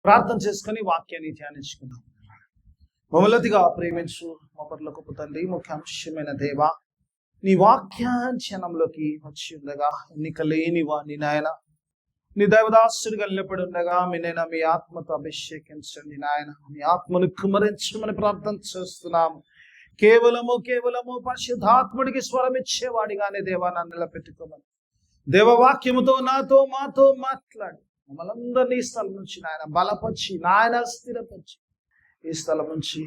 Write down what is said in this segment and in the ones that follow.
ప్రార్థన చేసుకుని వాక్యాన్ని ధ్యానించుకుందాం. మమ్మల్నిగా ప్రేమించు మా పరలోకపు తండ్రి, ముఖ్యాంశమైన దేవ, నీ వాక్యాధ్యానంలోకి వచ్చి ఉండగా ఎన్నిక లేని వాణ్ణి నాయన, నీ దైవదాసుడిగా నిలబడి ఉండగా మీ ఆత్మతో అభిషేకించండి నాయన. మీ ఆత్మను కుమరించమని ప్రార్థన చేస్తున్నాము. కేవలము పరిశుద్ధాత్ముడికి స్వరం ఇచ్చేవాడిగానే దేవా నన్ను నిలబెట్టుకోమని దేవవాక్యముతో నాతో మాతో మాట్లాడి మమ్మల్ందరినీ ఈ స్థలం నుంచి నాయన బలపరిచి నాయన స్థిరపరిచి ఈ స్థలం నుంచి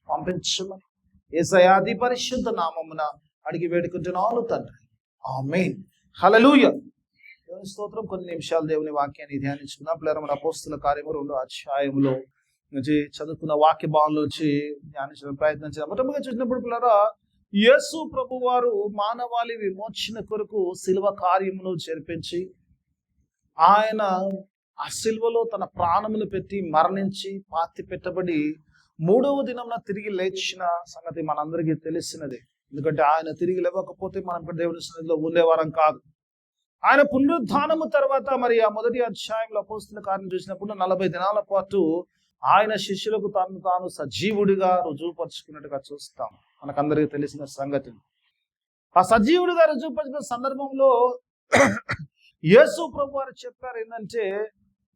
పంపించమని యేసయ్య అతి పరిశుద్ధ నామమున అడిగి వేడుకుంటున్నాను తండ్రి, ఆమేన్. హల్లెలూయా. దేవుని స్తోత్రం. కొన్ని నిమిషాలు దేవుని వాక్యాన్ని ధ్యానించుకున్నాం. పిల్లలు మన అపోస్తుల కార్యము 2వ అధ్యాయములో నుంచి చదువుకున్న వాక్య భావంలోంచి ధ్యానించడం ప్రయత్నం చేద్దాం. మొట్టమొదటిగా చూసినప్పుడు పిల్లరా, యేసు ప్రభు వారు మానవాళి విమోచన కొరకు శిలువ కార్యమును జరిపించి ఆయన ఆ శిలువలో తన ప్రాణమును పెట్టి మరణించి పాతి పెట్టబడి 3వ దినమున తిరిగి లేచిన సంగతి మనందరికీ తెలిసినది. ఎందుకంటే ఆయన తిరిగి లేవకపోతే మనం దేవుని సన్నిధిలో ఉండేవారం కాదు. ఆయన పునరుద్ధానము తర్వాత మరి ఆ మొదటి అధ్యాయంలో అపోస్తుల కార్యం చూసినప్పుడు 40 దినాల పాటు ఆయన శిష్యులకు తాను సజీవుడిగా రుజువుపరుచుకున్నట్టుగా చూస్తాం. మనకందరికీ తెలిసిన సంగతి. ఆ సజీవుడిగా రుజువుపరిచిన సందర్భంలో యేసు ప్రభు వారు చెప్పారు ఏంటంటే,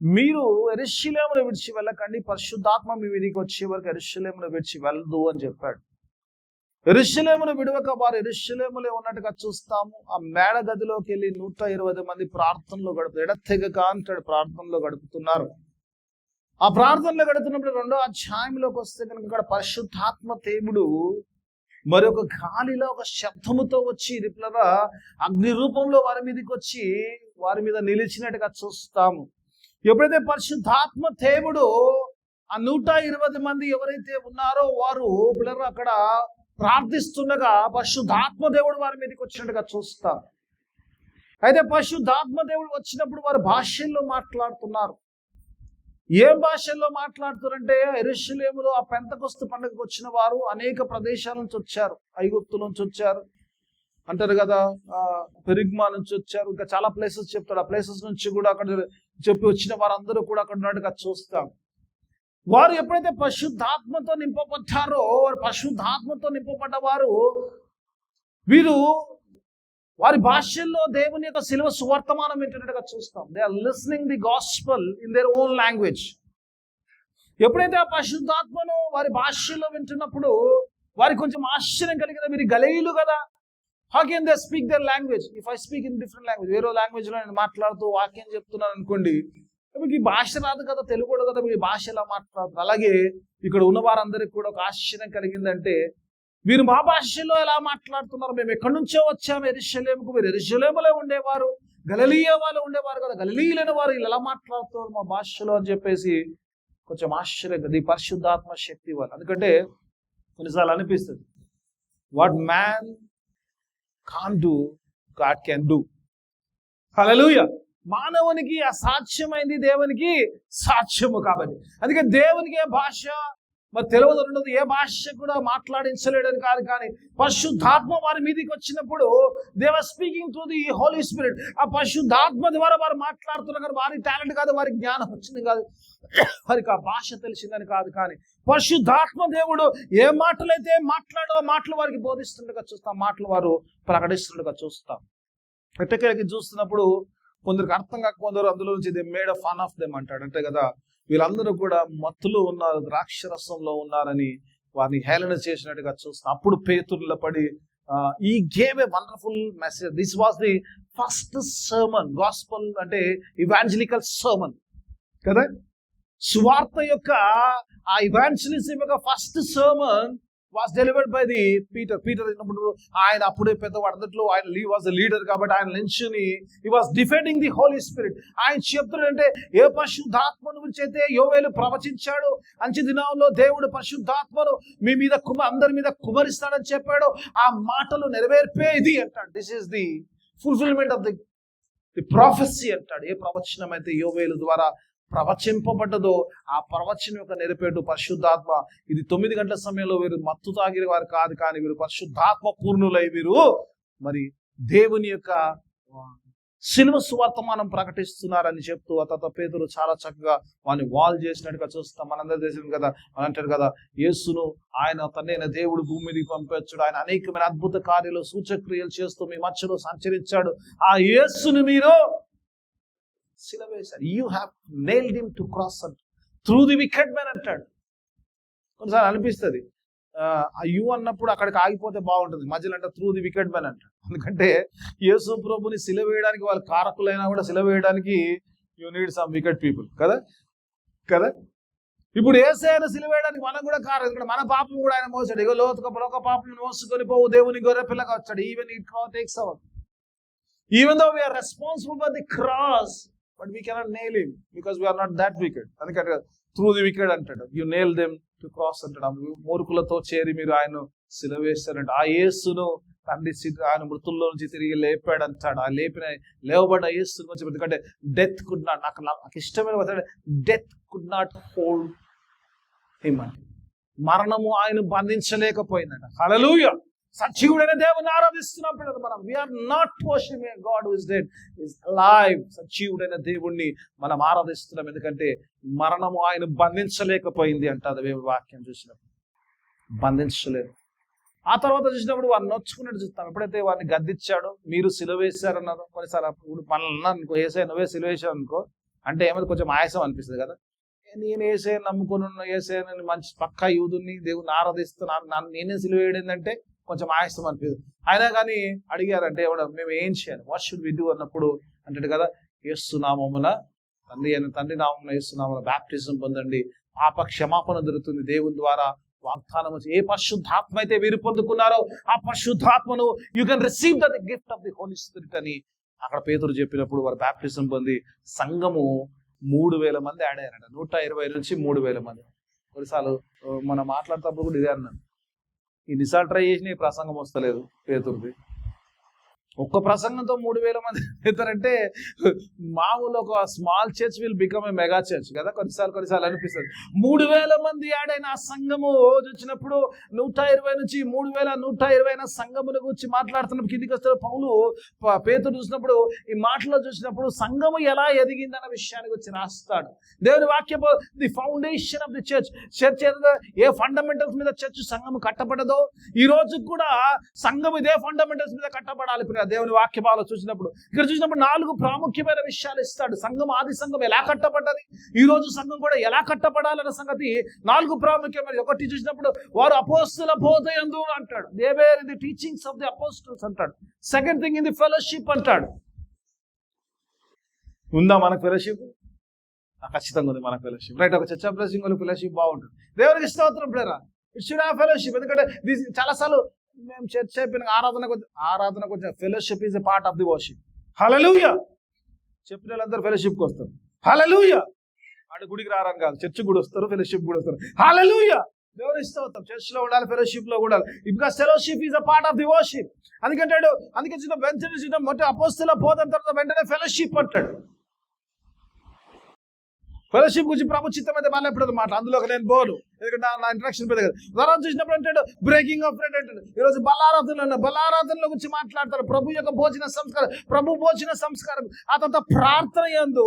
మీరు యెరూషలేమును విడిచి వెళ్ళకండి, పరిశుద్ధాత్మ మీ వీరికి వచ్చే వరకు యెరూషలేమును విడిచి వెళ్ళదు అని చెప్పాడు. యెరూషలేమును విడవక వారు యెరూషలేములో ఉన్నట్టుగా చూస్తాము. ఆ మేడ గదిలోకి వెళ్ళి 120 మంది ప్రార్థనలో ఎడతెగక అంటాడు ప్రార్థనలో గడుపుతున్నారు. ఆ ప్రార్థనలో గడుపుతున్నప్పుడు 2వ అధ్యాయంలోకి వస్తే కనుక ఇక్కడ పరిశుద్ధాత్మ దేవుడు మరొక గాలిలో ఒక శబ్దముతో వచ్చి రిప్లగా అగ్ని రూపంలో వారి మీదకి వచ్చి వారి మీద నిలిచినట్టుగా చూస్తాము. ఎప్పుడైతే పరిశుద్ధాత్మ దేవుడు ఆ 120 మంది ఎవరైతే ఉన్నారో వారు పిల్లలు అక్కడ ప్రార్థిస్తుండగా పరిశుద్ధాత్మ దేవుడు వారి మీదకి వచ్చినట్టుగా చూస్తాం. అయితే పరిశుద్ధాత్మ దేవుడు వచ్చినప్పుడు వారు భాషల్లో మాట్లాడుతున్నారు. ఏ భాషల్లో మాట్లాడుతారంటే, యెరూషలేములో ఆ పెంతెకొస్తు పండుగకు వచ్చిన వారు అనేక ప్రదేశాల నుంచి వచ్చారు. ఐగుప్తు నుంచి వచ్చారు అంటారు కదా, పెరిగ్మా నుంచి వచ్చారు, ఇంకా చాలా ప్లేసెస్ చెప్తాడు. ఆ ప్లేసెస్ నుంచి కూడా అక్కడ చెప్పి వచ్చిన వారందరూ కూడా అక్కడ ఉన్నట్టుగా చూస్తాం. వారు ఎప్పుడైతే పరిశుద్ధాత్మతో నింపబడ్డారో, వారు పరిశుద్ధాత్మతో నింపబడ్డ వారు వీరు వారి భాషల్లో దేవుని యొక్క శిలువ సువర్తమానం వింటున్నట్టుగా చూస్తాం. They are listening the gospel in their own language. ఎప్పుడైతే ఆ పరిశుద్ధాత్మను వారి భాషల్లో వింటున్నప్పుడు వారికి కొంచెం ఆశ్చర్యం కలిగిన, వీరి గలీలు కదా, how can they speak their language if I speak in different language. వేరే లాంగ్వేజ్ లో నేను మాట్లాడుతూ వాక్యం చెప్తున్నాను అనుకోండి, మీకు ఈ భాష రాదు కదా, తెలుగు కూడా కదా, మీరు భాష ఎలా మాట్లాడుతున్నారు. అలాగే ఇక్కడ ఉన్న వారందరికీ కూడా ఒక ఆశ్చర్యం కలిగిందంటే, వీరు మా భాషలో ఎలా మాట్లాడుతున్నారు, మేము ఎక్కడి నుంచో వచ్చాము యెరూషలేముకు, మీరు యెరూషలేములో ఉండేవారు, గలిలయ వాళ్ళు ఉండేవారు కదా, గలిలయైన వారు వీళ్ళు ఎలా మాట్లాడుతున్నారు మా భాషలో అని చెప్పేసి కొంచెం ఆశ్చర్యం కదా. ఈ పరిశుద్ధాత్మ శక్తి వల్ల. ఎందుకంటే కొన్నిసార్లు అనిపిస్తుంది, what man can do God can do. Hallelujah. మానవునికి అసాధ్యమైంది దేవునికి సాధ్యము. కాబట్టి అందుకే దేవునికి ఏ భాష మరి తెలియదు ఉండదు, ఏ భాష కూడా మాట్లాడించలేడని కాదు, కానీ పరిశుద్ధాత్మ వారి మీదకి వచ్చినప్పుడు they are speaking to the holy spirit. ఆ పరిశుద్ధాత్మ ద్వారా వారు మాట్లాడుతున్నారు కానీ వారి టాలెంట్ కాదు, వారికి జ్ఞానం వచ్చింది కాదు, వారికి ఆ భాష తెలిసిందని కాదు, కానీ పరిశుద్ధాత్మ దేవుడు ఏ మాటలైతే మాట్లాడో మాటలు వారికి బోధిస్తుండగా చూస్తాం, మాటలు వారు ప్రకటిస్తుండగా చూస్తాం. ఎట్టకేలకి చూస్తున్నప్పుడు కొందరికి అర్థం కాకపోతే అందులో నుంచి they made a fun of them అంటాడు. అంటే కదా, వీళ్ళందరూ కూడా మత్తులో ఉన్నారు, ద్రాక్షరసంలో ఉన్నారని వారిని హేళన చేసినట్టుగా చూస్తాం. అప్పుడు పేతురులో పడి ఈ gave a wonderful message. This was the first sermon. Gospel అంటే ఇవాంజలికల్ సర్మన్ కదా, సువార్త యొక్క ఆ ఇవాంజలిజం యొక్క first sermon was delivered by the Peter. ఆయన అప్పుడే పెద్దవాడు, అందులో ఆయన వాజ్ ద లీడర్ కాబట్టి ఆయన నించుని he was defending the Holy Spirit. ఆయన చెప్తున్నాడంటే, ఏ పరిశుద్ధాత్మను గురించి అయితే యోవేలు ప్రవచించాడు, అంచె దినాల్లో దేవుడు పరిశుద్ధాత్మను మీ మీద అందరి మీద కుమరిస్తాడని చెప్పాడు, ఆ మాటలు నెరవేర్పేది అంటాడు. This is the fulfilment of the prophecy అంటాడు. ఏ ప్రవచనం అయితే యోవేలు ద్వారా ప్రవచింపబడ్డదో ఆ ప్రవచనం యొక్క నెరపేటు పరిశుద్ధాత్మ. ఇది 9 గంటల సమయంలో వీరు మత్తు తాగిన వారు కాదు, కానీ వీరు పరిశుద్ధాత్మ పూర్ణులై వీరు మరి దేవుని యొక్క సిలువ సువర్తమానం ప్రకటిస్తున్నారని చెప్తూ అతత పేతురు చాలా చక్కగా వాడిని వాల్ చేసినట్టుగా చూస్తాం. మనందరూ తెలిసింది కదా, అని అంటాడు కదా, యేసును ఆయన తనైన దేవుడు భూమి మీదకి పంపించాడు, ఆయన అనేకమైన అద్భుత కార్యాలు సూచక్రియలు చేస్తూ మీ మధ్యలో సంచరించాడు, ఆ యేసును మీరు సిలువ వేశారు. You have nailed him to cross through the wicked man అంటాడు. కొన్నిసార్లు అనిపిస్తుంది యు అన్నప్పుడు అక్కడికి ఆగిపోతే బాగుంటుంది, మధ్యలో అంటే త్రూ ది వికెట్ మ్యాన్ అంటాడు. ఎందుకంటే యేసు ప్రభుని సిలువ వేయడానికి వాళ్ళు కారకులైనా కూడా సిలువ వేయడానికి you need some wicket people కదా కదా. ఇప్పుడు యేసయ్యను సిలువ వేయడానికి మనం కూడా కారణం, ఎందుకంటే మన పాపం కూడా ఆయన మోసాడు. ఇగో లోక పాపం మోసుకొని పోవు దేవుని గొర్రె పిల్లగా వచ్చాడు. Even it takes our, even though we're responsible for the cross, but we cannot nail him because we're not that wicked. అందుకంటే త్రూ ది వికెట్ అంటాడు, you nail them to cross అంటాడు. మూర్ఖులతో చేరి మీరు ఆయన సిలువ వేస్తారంట. ఆ యేసును తండ్రి ఆయన మృతుల్లో నుంచి తిరిగి లేపాడు అంటాడు. ఆ లేవబడ్డ యేసు కొంచెం, ఎందుకంటే డెత్ కుడ్ నాట్, నాకు ఇష్టమైన death could not hold him అంటే మరణము ఆయన బంధించలేకపోయిందంట. హల్లెలూయా. సజీవుడైన దేవుని ఆరాధిస్తున్నప్పుడు మనం we're not worshipping God who is dead, is alive. సజీవుడైన దేవుణ్ణి మనం ఆరాధిస్తున్నాం, ఎందుకంటే మరణము ఆయన బంధించలేకపోయింది అంట. అది వాక్యం చూసినప్పుడు బంధించలేదు. ఆ తర్వాత చూసినప్పుడు వారిని నొచ్చుకున్నట్టు చూస్తాం. ఎప్పుడైతే వారిని గద్దిచ్చాడో, మీరు సిలువ వేశారన్నారు. కొన్నిసార్లు ఇప్పుడు మనల్ని అనుకో, ఏసయ్య నువ్వే సిలువ వేసావు అనుకో అంటే ఏమైనా కొంచెం ఆయాసం అనిపిస్తుంది కదా. నేను ఏసయ్య నమ్ముకొని ఉన్న, ఏసయ్య నేను మంచి పక్కా యూదుని దేవుని ఆరాధిస్తున్నాను, నన్ను నేనే సిలువ వేయడిందంటే కొంచెం ఆయాసం అనిపిస్తుంది. అయినా కానీ అడిగారంటే మేము ఏం చేయాలి, వాట్ షుడ్ వి డూ అన్నప్పుడు అంటాడు కదా, యేసు నామమున తండ్రి నామమున యేసు నామమున బాప్టిజం పొందండి, పాప క్షమాపణ దొరుకుతుంది దేవుని ద్వారా వాగ్దానం. ఏ పరిశుద్ధాత్మ అయితే వీరు పొందుకున్నారో ఆ పరిశుద్ధాత్మను you can receive the gift of the holy spirit అని అక్కడ పేతురు చెప్పినప్పుడు వారు బాప్టిజం పొంది సంఘము 3,000 మంది యాడ్ అయ్యారట. 120 నుంచి 3,000 మంది. కొన్నిసార్లు మనం మాట్లాడుతున్నప్పుడు కూడా ఇదే అన్నాను, ఇన్నిసార్లు ట్రై చేసిన ఈ ప్రసంగం వస్తలేదు పేతురుది. ఒక్క ప్రసంగంతో 3,000 మంది అవుతారంటే మామూలు ఒక small church will become a mega church కదా. కొన్నిసార్లు అనిపిస్తుంది. 3,000 మంది యాడ్ అయిన ఆ సంఘము వచ్చినప్పుడు 120 నుంచి 3,120 సంఘముల గురించి మాట్లాడుతున్నప్పుడు కిందికి వస్తారు. పౌలు పేతురు చూసినప్పుడు ఈ మాటలో చూసినప్పుడు సంఘము ఎలా ఎదిగిందన్న విషయాన్ని గురించి రాస్తాడు. దేవుని వాక్యము the foundation of the church, church A fundamentals మీద చర్చ్ సంఘము కట్టబడదో ఈ రోజు కూడా సంఘం ఇదే ఫండమెంటల్స్ మీద కట్టబడాలి. దేవుని వాక్యభాలో చూసినప్పుడు ఇక్కడ చూసినప్పుడు 4 ప్రాముఖ్యమైన విషయాలు ఇస్తాడు. సంఘం, ఆది సంఘం ఎలా కట్టబడ్డది, ఈ రోజు సంఘం కూడా ఎలా కట్టబడాలన్న సంగతి 4 ప్రాముఖ్యమైన. ఒకటి చూసినప్పుడు వారు అపోస్తల బోధయందు అంటాడు, they were in the teachings of the apostles అంటాడు. Second thing in the fellowship అంటాడు. ఉందా మనకు ఫెలోషిప్? ఖచ్చితంగా ఉంది మనకు ఫెలోషిప్, రైట్. ఒక చర్చ్ ఆఫ్ బ్లెస్సింగ్ ఫెలోషిప్ బాగుంటుంది. దేవునికి స్తోత్రం ప్రేరా, ఇట్ షుడ్ హావ్ ఫెలోషిప్. ఎందుకంటే చాలాసార్లు మేము చర్చ్ అయిపోయిన ఆరాధనకు వచ్చిన fellowship is a part of the worship. Hallelujah. చెప్పిన వాళ్ళందరూ ఫెలోషిప్కి వస్తారు. హల్లెలూయా. అటు గుడికి రారని కాదు, చర్చ్ కూడా వస్తారు, ఫెలోషిప్ కూడా వస్తారు. హల్లెలూయా. దేవుని స్తోత్రం. చర్చ్ లో ఉండాలి, ఫెలోషిప్ లో ఉండాలి. Because fellowship is a part of the worship. అందుకంటాడు, అందుకే వెంటనే మొట్ట అపోస్తల బోధన తర్వాత వెంటనే ఫెలోషిప్ అంటాడు. ఫెలోషిప్ గురించి ప్రభు చిత్తం అయితే మళ్ళీ ఎప్పుడు మాట అందులోకి నేను పోను, ఎందుకంటే నా ఇంట్రడక్షన్ పెద్ద కదా. తర్వాత చూసినప్పుడు అంటాడు బ్రేకింగ్ ఆఫ్ బ్రెడ్ అంటాడు. ఈరోజు బలారాధనల గురించి మాట్లాడతారు. ప్రభు యొక్క భోజన సంస్కారం, ప్రభు భోజన సంస్కారం. ఆ తర్వాత ప్రార్థన యందు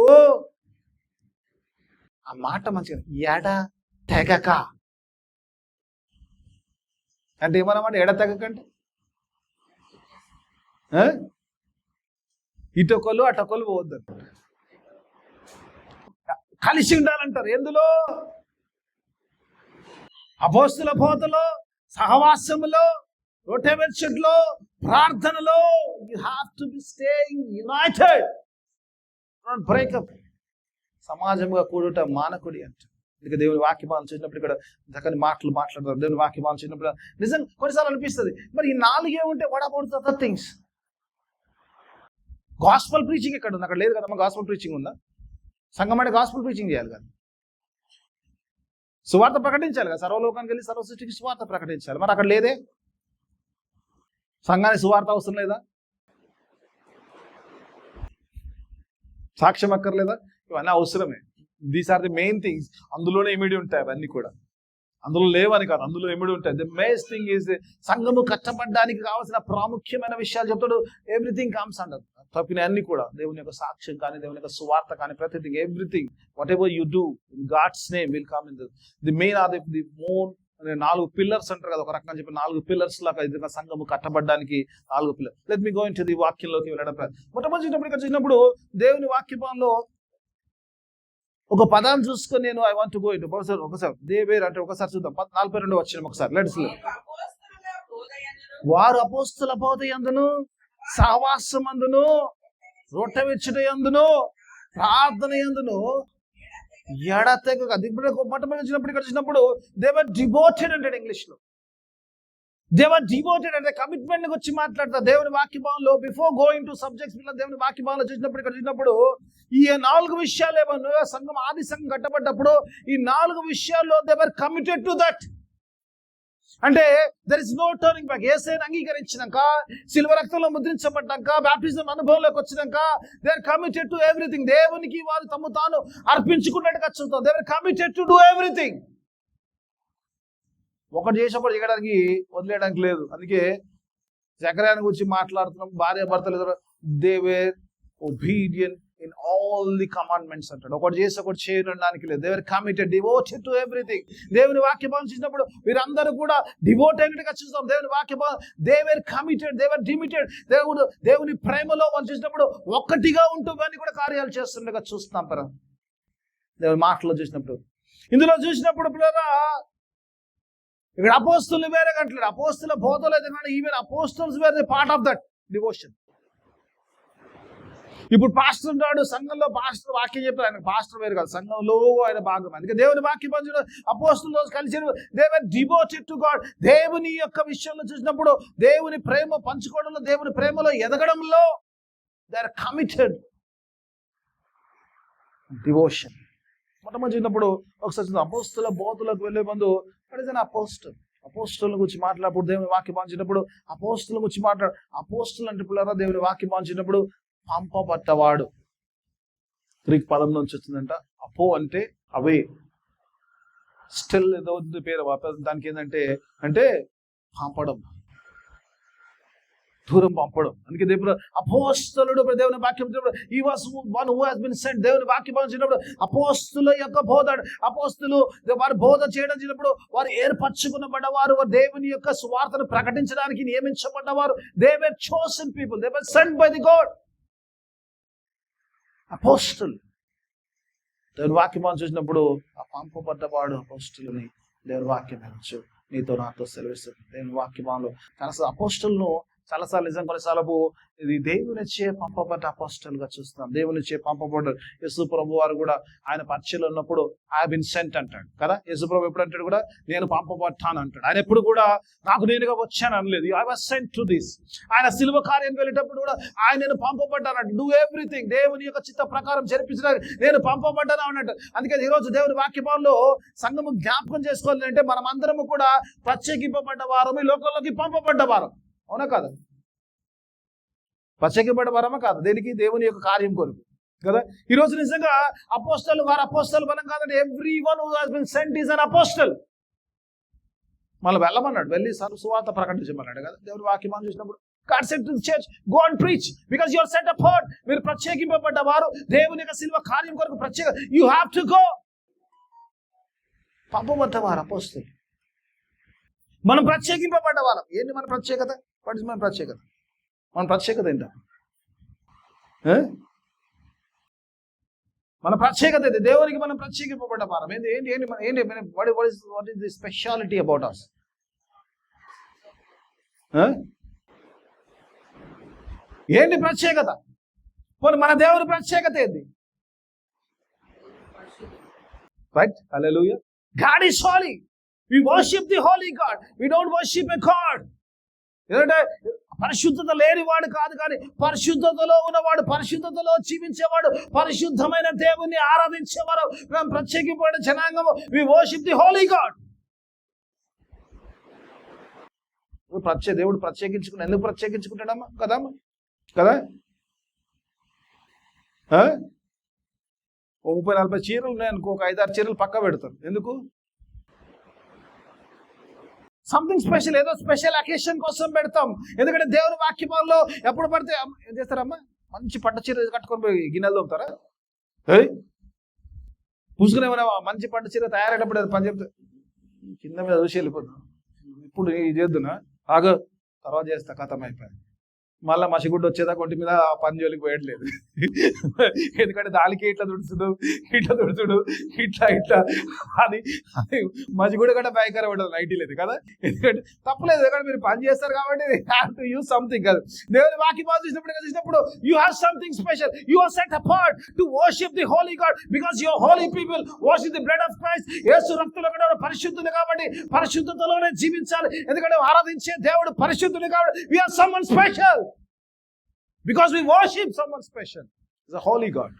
ఆ మాట మంచిగా ఎడ తెగక అంటే ఏమన్నమాట, ఎడ తెగకంటే ఇటొకలు అటొకలు పోవద్దు, కలిసి ఉండాలంటారు. ఎందులో? అపోస్తుల బోధలో, సహవాసములో, రొట్టె మెచ్చట్లో, ప్రార్థనలో. You have to B staying United, not breakup. సమాజంగా కూడుట మానకుడి అంట. ఇక దేవుని వాక్యమాలను చూసినప్పుడు ఇక్కడ చక్కని మాటలు మాట్లాడతారు. దేవుని వాక్యమాలను చూసినప్పుడు నిజంగా కొన్నిసార్లు అనిపిస్తుంది, మరి ఈ 4 ఉంటే what about the other things? Gospel preaching ఎక్కడ ఉంది? అక్కడ లేదు కదమ్మా. గాస్పల్ ప్రీచింగ్ ఉందా? సంఘం అంటే గాస్పల్ ప్రీచింగ్ చేయాలి కదా, సువార్త ప్రకటించాలి కదా, సర్వలోకానికి వెళ్ళి సర్వ సృష్టికి సువార్త ప్రకటించాలి. మరి అక్కడ లేదే. సంఘానికి సువార్త అవసరం లేదా? సాక్ష్యం అక్కర్లేదా? ఇవన్నీ అవసరమే. These are the main things. అందులోనే ఇమిడి ఉంటాయి అవన్నీ కూడా. అందులో లేవని కాదు, అందులో ఇమిడి ఉంటాయి. ది మెయిన్ థింగ్ ఈజ్ సంఘము కట్టబడ్డానికి కావాల్సిన ప్రాముఖ్యమైన విషయాలు చెప్తాడు. ఎవ్రీథింగ్ కమ్స్ అండర్ తప్పిన అన్ని కూడా దేవుని యొక్క సాక్ష్యం కానీ, దేవుని యొక్క సువార్త కానీ, ప్రతిథింగ్ everything whatever you do in God's name will come in the main or the moan. 4 pillars అంటారు కదా, ఒక రకంగా చెప్పి 4 పిల్లర్స్ లాగా ఇది సంఘము కట్టబడ్డానికి 4 pillar. Let me go into the వాక్యంలోకి వెళ్ళడం. మొట్టమొదటి చూసినప్పుడు దేవుని వాక్యంలో ఒక పదాన్ని చూసుకొని నేను I want to go into ఒకసారి దేవేర్ అంటే ఒకసారి చూద్దాం. 42 వచ్చిన ఒకసారి లెట్స్. వారు అపోస్తుల బోధ యందును, సహవాసమందును, రొట్టె విచ్చుట యందును, ప్రార్థన యందును ఎడతెగక. మొట్టమొదటి వచ్చినప్పుడు దే వర్ డివోటెడ్ అంటాడు ఇంగ్లీష్ లో. దే వర్ డివోటెడ్ అంటే కమిట్మెంట్ వచ్చి మాట్లాడతారు దేవుని వాక్యభావంలో. బిఫోర్ గోయింగ్ టు సబ్జెక్ట్స్ దేవుని వాక్యభావంలో చూసినప్పుడు ఈ 4 విషయాలు ఏమన్నా సంఘం ఆది సంఘం కట్టబడ్డప్పుడు ఈ 4 విషయాల్లో they were committed to that. అంటే there is no turning back. యేసుని అంగీకరించినాక, సిలువ రక్తంలో ముద్రించబడ్డాక, బాప్టిజం అనుభవంలోకి వచ్చినాక they are committed to everything. దేవునికి వారు తమ తాను అర్పించుకున్నట్టుగా చూస్తాం. They are committed to do everything. ఒకటి చేసి ఒకటి చేయడానికి వదిలేయడానికి లేదు. అందుకే జకర్యాని గురించి మాట్లాడుతున్నాం. భార్య భర్తలు they were obedient in all the commandments అంటాడు. ఒకటి చేసి ఒకటి చేయడానికి లేదు. They were committed, devoted to everything. దేవుని వాక్యభావం చూసినప్పుడు వీరందరూ కూడా డివోట్ అయినట్టుగా చూస్తాం. దేవుని వాక్యభావం they were committed, they were demitted. దేవుని ప్రేమలో వాళ్ళు చూసినప్పుడు ఒక్కటిగా ఉంటూ ఇవన్నీ కూడా కార్యాలు చేస్తుండగా చూస్తాం. దేవుని మాటలో చూసినప్పుడు, ఇందులో చూసినప్పుడు పిల్లరా ఇక్కడ అపోస్తులు వేరే కంటలేదు. అపోస్తుల బోధలో even apostles were part of that devotion. ఇప్పుడు పాస్టర్ ఉన్నాడు సంఘంలో, పాస్టర్ వాక్యం చెప్తారు. ఆయన పాస్టర్ వేరు కాదు, సంఘంలో ఆయన భాగం. అందుకే దేవుని వాక్యం పంచడం అపోస్తులు కలిసి they were devoted to God. దేవుని యొక్క విషయంలో చూసినప్పుడు దేవుని ప్రేమ పంచుకోవడంలో, దేవుని ప్రేమలో ఎదగడంలో దే ఆర్ కమిటెడ్. డివోషన్. మొట్టమొదటి చూసినప్పుడు ఒకసారి అపోస్తుల బోధలకు వెళ్ళే ముందు అపోస్తుల గురించి మాట్లాడప్పుడు దేవుని వాక్యం పంచినప్పుడు అపోస్తుల గురించి అపోస్తులు అంటే పిల్లరా దేవుని వాక్యం పంచినప్పుడు పంపబట్టవాడు. గ్రీక్ పదం నుంచి వచ్చిందంట. అపో అంటే అవే, స్టిల్ ఏదో పేరు దానికి ఏంటంటే అంటే పంపడం, దూరం పంపడం. అందుకే దేవుడు అపోస్తలుడు దేవుని వాక్యం ఈ was one who has been sent. దేవుని వాక్యం పంచినప్పుడు అపోస్తుల యొక్క బోధ, అపోస్తులు వారు బోధ చేయడం చేసినప్పుడు వారు ఏర్పరచుకున్నబడ్డవారు, దేవుని యొక్క సువార్తను ప్రకటించడానికి నియమించబడ్డవారు. They were chosen people, they were sent by the God. అపోస్తులు దేవుని వాక్యం చూసినప్పుడు ఆ పంపబడ్డవాడు అపోస్తులని దేవుని వాక్యం వినొచ్చు. నీతో నాతో సెలవిస్తుంది దేవుని వాక్యంలో. అపోస్తులను చాలాసార్లు నిజం కొన్నిసార్లు ఇది దేవునిచ్చే పంపబడ్డ అపోస్టల్గా చూస్తున్నాం. దేవునిచ్చే పంపబడ్డారు. యేసు ప్రభు వారు కూడా ఆయన పరిచయలో ఉన్నప్పుడు ఐ హావ్ బీన్ సెంట్ అంటాడు కదా. యేసు ప్రభు ఎప్పుడు అంటాడు కూడా నేను పంపబడ్డాను అంటాడు. ఆయన ఎప్పుడు కూడా నాకు నేనుగా వచ్చాను అనలేదు. I was sent to this. ఆయన సిలువ కార్యం వెళ్ళేటప్పుడు కూడా ఆయన నేను పంపబడ్డాను, డూ ఎవ్రీథింగ్ దేవుని యొక్క చిత్త ప్రకారం జరిపించడానికి నేను పంపబడ్డాను అన్నట్టు. అందుకే ఈరోజు దేవుని వాక్యంలో సంఘము జ్ఞాపకం చేసుకోవాలంటే మనం అందరము కూడా ప్రత్యేకింపబడ్డ వారం, ఈ లోకంలోకి పంపబడ్డ వారం. అవునా కాదు? ప్రత్యేకింపబడ్డ వారమా కాదు? దేనికి? దేవుని యొక్క కార్యం కొరకు కదా. ఈరోజు నిజంగా అపోస్తలు వారు అపోస్తలు మనం కాదంటే every one who has been sent is an apostle. మళ్ళీ వెళ్ళమన్నాడు, వెళ్ళి సువార్త ప్రకటించమన్నాడు కదా. దేవుని వాక్యం చూసినప్పుడు God said to the church, go and preach because you are set apart. మీరు ప్రత్యేకింపబడ్డ వారు, దేవుని యొక్క సిలువ కార్యం కొరకు ప్రత్యేక. You have to go. పంపబడ్డ వారు అపోస్తలు. మనం ప్రత్యేకింపబడ్డ వాళ్ళం. ఏంటి మన ప్రత్యేకత? వాట్ ఇస్ మన ప్రత్యేకత? మన ప్రత్యేకత ఏంట? మన ప్రత్యేకత ఏంటి? దేవునికి మనం ప్రత్యేకింపబడ్డ వారం. ఏంటి ఏంటి ఏంటి ఏంటి what is the speciality about us? ఏంటి ప్రత్యేకత? మన దేవుని ప్రత్యేకత ఏంటి? Right, hallelujah. God is holy. We worship the holy God. We don't worship a God. ఎందుకంటే పరిశుద్ధత లేనివాడు కాదు, కానీ పరిశుద్ధతలో ఉన్నవాడు, పరిశుద్ధతలో జీవించేవాడు, పరిశుద్ధమైన దేవుణ్ణి ఆరాధించేవారు మేము ప్రత్యేకింపబడిన జనాంగము. We worship the holy God. దేవుడు ప్రత్యేకించుకుని ఎందుకు ప్రత్యేకించుకుంటాడమ్మా కదమ్మా కదా? 30-40 చీరలు ఉన్నాయనుకో, ఒక 5-6 చీరలు పక్క పెడతారు. ఎందుకు? సంథింగ్ స్పెషల్, ఏదో స్పెషల్ అకేషన్ కోసం పెడతాం. ఎందుకంటే దేవుని వాక్యంలో ఎప్పుడు పడితే ఏం చేస్తారమ్మా? మంచి పట్టు చీర కట్టుకొని పోయి గిన్నెలు తోముతారా? పూసుకునేమన్నా మంచి పట్టు చీర తయారయ్యేటప్పుడు అది పని చెప్తే కింద మీద చూసి వెళ్ళిపోతున్నాం. ఇప్పుడు ఇది చేద్దునా, ఆగో తర్వాత చేస్తా, కథం అయిపోయింది. మళ్ళీ మసిగుడ్డు వచ్చేదాకా ఒంటి మీద ఆ పని జోలికి పోయట్లేదు. ఎందుకంటే దానికి ఇట్లా తుడుచుడు ఇట్లా అని మసిగుడ్డు కంటే భయంకరం ఉంటుంది నైటీ లేదు కదా. ఎందుకంటే తప్పలేదు, ఎందుకంటే మీరు పని చేస్తారు కాబట్టి హ్యావ్ టు యూజ్ సంథింగ్ కదా. దేవుని వాక్యం చూసినప్పుడు you have something special. You are set apart to worship the holy God because your holy people wash the blood of Christ. యేసు రక్తంలో కూడా పరిశుద్ధులు కాబట్టి పరిశుద్ధతలోనే జీవించాలి. ఎందుకంటే ఆరాధించే దేవుడు పరిశుద్ధులు కాబట్టి we are someone special. Because we worship someone special. He's a holy God.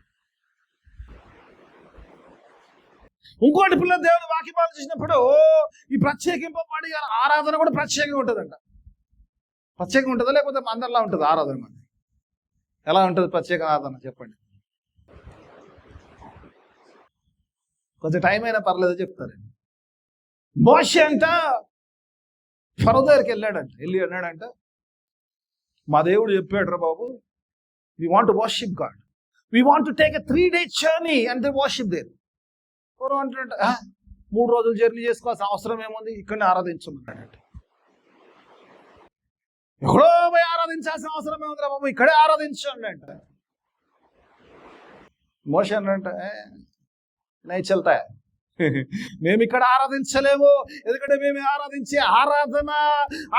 ఇంకోటి పిల్లలు దేవుని వాక్యాలు చూసినప్పుడు ఈ ప్రత్యేకింపబడి ఆరాధన కూడా ప్రత్యేకంగా ఉంటుందంట. ప్రత్యేకంగా ఉంటుందా లేకపోతే అందరిలా ఉంటుంది ఆరాధన? మరి ఎలా ఉంటుంది ప్రత్యేక ఆరాధన చెప్పండి. కొంచెం టైం అయినా పర్లేదు చెప్తారండి. మోషే అంట ఫరో దగ్గరికి వెళ్ళి అన్నాడంట, మా దేవుడు చెప్పాడు రా బాబు, we want to worship God. We want to take a 3-day journey and then worship there. ఫరో అంటాడంట, 3 రోజులు జర్నీ చేసుకోవాల్సిన అవసరం ఏముంది, ఇక్కడనే ఆరాధించమన్నాడంట. ఎక్కడో పోయి ఆరాధించాల్సిన అవసరం ఏముంది రా బాబు, ఇక్కడే ఆరాధించండి అంట. మోషే అన్నాడంట, నై చల్తా, మేము ఇక్కడ ఆరాధించలేము. ఎందుకంటే మేము ఆరాధించే ఆరాధన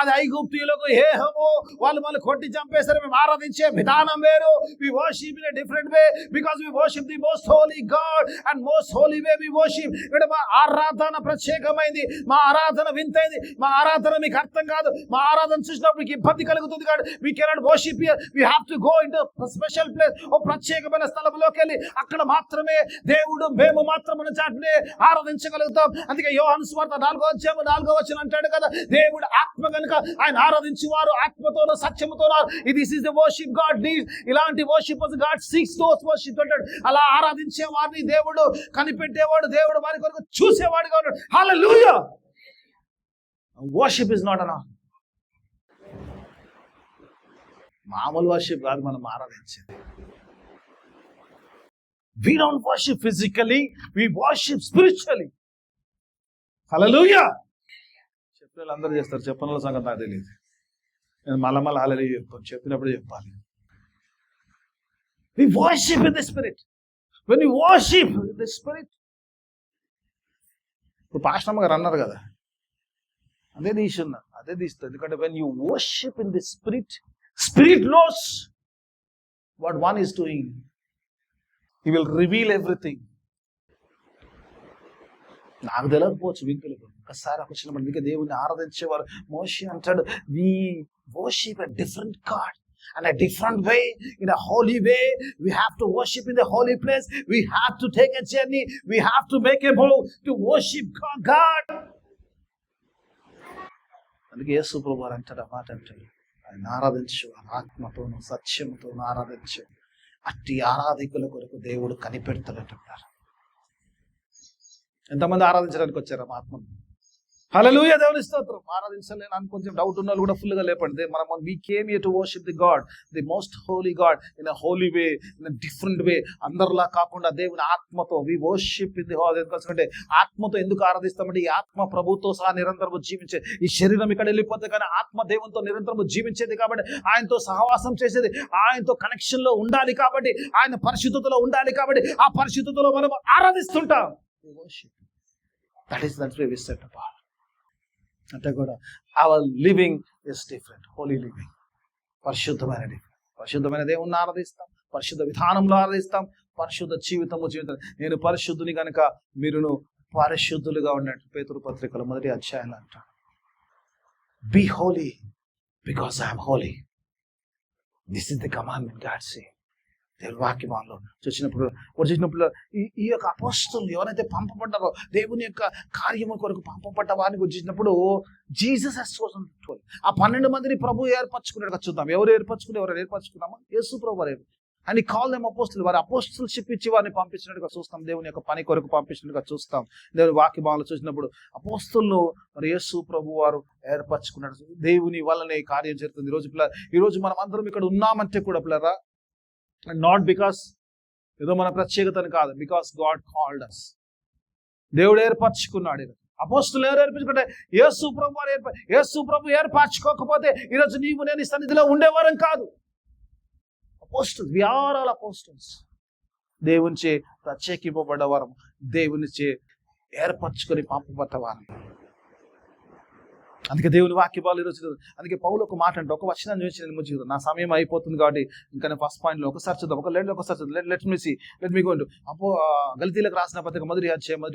అది ఐగుప్తీయులకు హేహము, వాళ్ళు కొట్టి చంపేస్తారు. మేము ఆరాధించే విధానం వేరు. We worship in a different way because we worship the most holy God and most holy way we worship. ఇక్కడ మా ఆరాధన ప్రత్యేకమైంది, మా ఆరాధన వింతైంది, మా ఆరాధన మీకు అర్థం కాదు. మా ఆరాధన చూసినప్పుడు మీకు ఇబ్బంది కలుగుతుంది కాదు. We cannot worship here, we have to go into special place. ఓ ప్రత్యేకమైన స్థలంలోకి వెళ్ళి అక్కడ మాత్రమే దేవుడు మేము మాత్రమే చాటునే ఆరాధించగలుగుతాం. అందుకే యోహాను సువార్త 4వ వచనం అంటాడు కదా, దేవుడు ఆత్మ కనుక ఆయన ఆరాధించేవారు ఆత్మతోనూ సత్యముతోనూ. This is the worship God needs. ఇలాంటి worship God seeks those worship అంటాడు. అలా ఆరాధించే వారిని దేవుడు కనిపెట్టేవాడు, దేవుడు వారి కొరకు చూసేవాడుగా ఉన్నాడు. Hallelujah. Worship is not enough. మామూలు వర్షిప్ కాదు మనం ఆరాధించేది. We don't worship physically, we worship spiritually. Hallelujah. చెప్పిన అందరూ చేస్తారు, చెప్పిన సంగతి నాకు తెలియదు. నేను మళ్ళా హల్లెలూయా చెప్తాను, చెప్పినప్పుడు చెప్పాలి. We worship in the spirit. When we worship in the spirit, ఇప్పుడు పాస్టర్ గారు అన్నారు కదా, అదే తీస్తుంది. ఎందుకంటే when you worship in the spirit knows what one is doing. He will reveal everything. నాకు తెలియకపోవచ్చు, మీకు తెలియదు. ఒకసారి వచ్చినప్పుడు మీకు దేవుని ఆరాధించేవారు మోషే అంటాడు, we worship a different God and a different way, in a holy way. We have to worship in the holy place. We have to take a journey. We have to make a move to worship God. అందుకే యేసు ప్రభువు అంటాడు, మాట అంటాడు, ఆయన ఆరాధించేవారు ఆత్మతోనూ సత్యముతోనూ ఆరాధించే అట్టి ఆరాధికుల కొరకు దేవుడు కనిపెడతాడంటున్నారు. ఎంతమంది ఆరాధించడానికి వచ్చారు మా ఆత్మను? హల్లెలూయా, దేవుని స్తోత్రం. ఆరాధించలేను అని కొంచెం డౌట్ ఉన్న వాళ్ళు కూడా ఫుల్గా లేపండి. we came here to worship the God, the most holy God, in a holy way, in a different way. అందరిలా కాకుండా దేవుని ఆత్మతో we worship in the holy. ఎందుకంటే ఆత్మతో ఎందుకు ఆరాధిస్తామంటే, ఈ ఆత్మ ప్రభుతో సహా నిరంతరము జీవించే, ఈ శరీరం ఇక్కడ వెళ్ళిపోతే కానీ ఆత్మ దేవునితో నిరంతరము జీవించేది కాబట్టి, ఆయనతో సహవాసం చేసేది, ఆయనతో కనెక్షన్ లో ఉండాలి కాబట్టి, ఆయన పరిశుద్ధతలో ఉండాలి కాబట్టి, ఆ పరిశుద్ధతలో మనం ఆరాధిస్తుంటాం. That way we set apart. అంటే కూడా our living is different. Holy living, పరిశుద్ధమైన దేవుణ్ణి ఆరాధిస్తాం, పరిశుద్ధ విధానంలో ఆరాధిస్తాం, పరిశుద్ధ జీవితం. నేను పరిశుద్ధుని కనుక మీరును పరిశుద్ధులుగా ఉన్నట్టు పేతురు పత్రికలో 1వ అధ్యాయంలో అంటాడు, be holy because I'm holy. This is the commandment God say. దేవుని వాక్యంలో చూసినప్పుడు ఈ యొక్క అపోస్తలులు ఎవరైతే పంపబడ్డారో, దేవుని యొక్క కార్యము కొరకు పంపబడ్డ వారిని చూసినప్పుడు జీసస్ హస్ చోసన్ 12. ఆ 12 మందిని ప్రభు ఏర్పరచుకున్నాడు. చూద్దాం ఎవరు ఏర్పరచుకున్నామా? యేసు ప్రభు వారు. అని కాల్ దెమ్ అపోస్తలు. వారి అపోస్తలషిప్ ఇచ్చి వారిని పంపించినట్టుగా చూస్తాం, దేవుని యొక్క పని కొరకు పంపించినట్టుగా చూస్తాం. దేవుని వాక్యభావంలో చూసినప్పుడు అపోస్తలను మరి యేసు ప్రభు వారు ఏర్పరచుకున్నాడు. దేవుని వల్లనే కార్యం జరుగుతుంది. ఈ రోజు మనం అందరం ఇక్కడ ఉన్నామంటే కూడా పిల్లరా, అండ్ నాట్ బికాస్ ఏదో మన ప్రత్యేకతని కాదు, బికాస్ గాడ్ కాల్డ్ అస్. దేవుడు ఏర్పరచుకున్నాడు. అపోస్తులు ఎవరు ఏర్పరచుకుంటే యేసు ప్రభు వారు యేసు ప్రభు ఏర్పరచుకోకపోతే ఈరోజు నీవు నేను ఈ సన్నిధిలో ఉండేవారం కాదు. Apostles, we are all apostles. దేవునిచే ప్రత్యేకింపబడ్డవారం, దేవునిచే ఏర్పరచుకొని పంపబడ్డవారం. అందుకే దేవుని వాక్య బాలు ఈరోజు. అందుకే పౌలు ఒక మాట అంటే, ఒక వచనాన్ని చూసి నేను ముగించుకుంటాను. నా సమయం అయిపోతుంది కాబట్టి ఇంకా నేను ఫస్ట్ పాయింట్లో ఒకసారి చూద్దాం. ఒకసారి చూద్దాం. లెట్ మీ గో టు గలతీలకు రాసిన పత్రిక మొదటి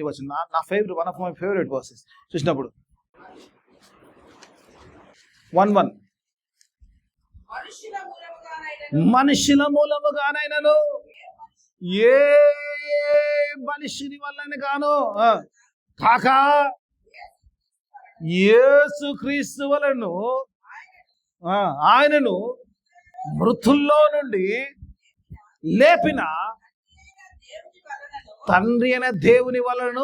వచనం. నా favourite, one of my favourite versus చూసినప్పుడు 1:1 మనుషుల మూలముగానైనను ఏ మనిషిని వల్లని గాను కాక యేసు క్రీస్తు వలన ఆయనను మృతుల్లో నుండి లేపిన తండ్రి అయిన దేవుని వలన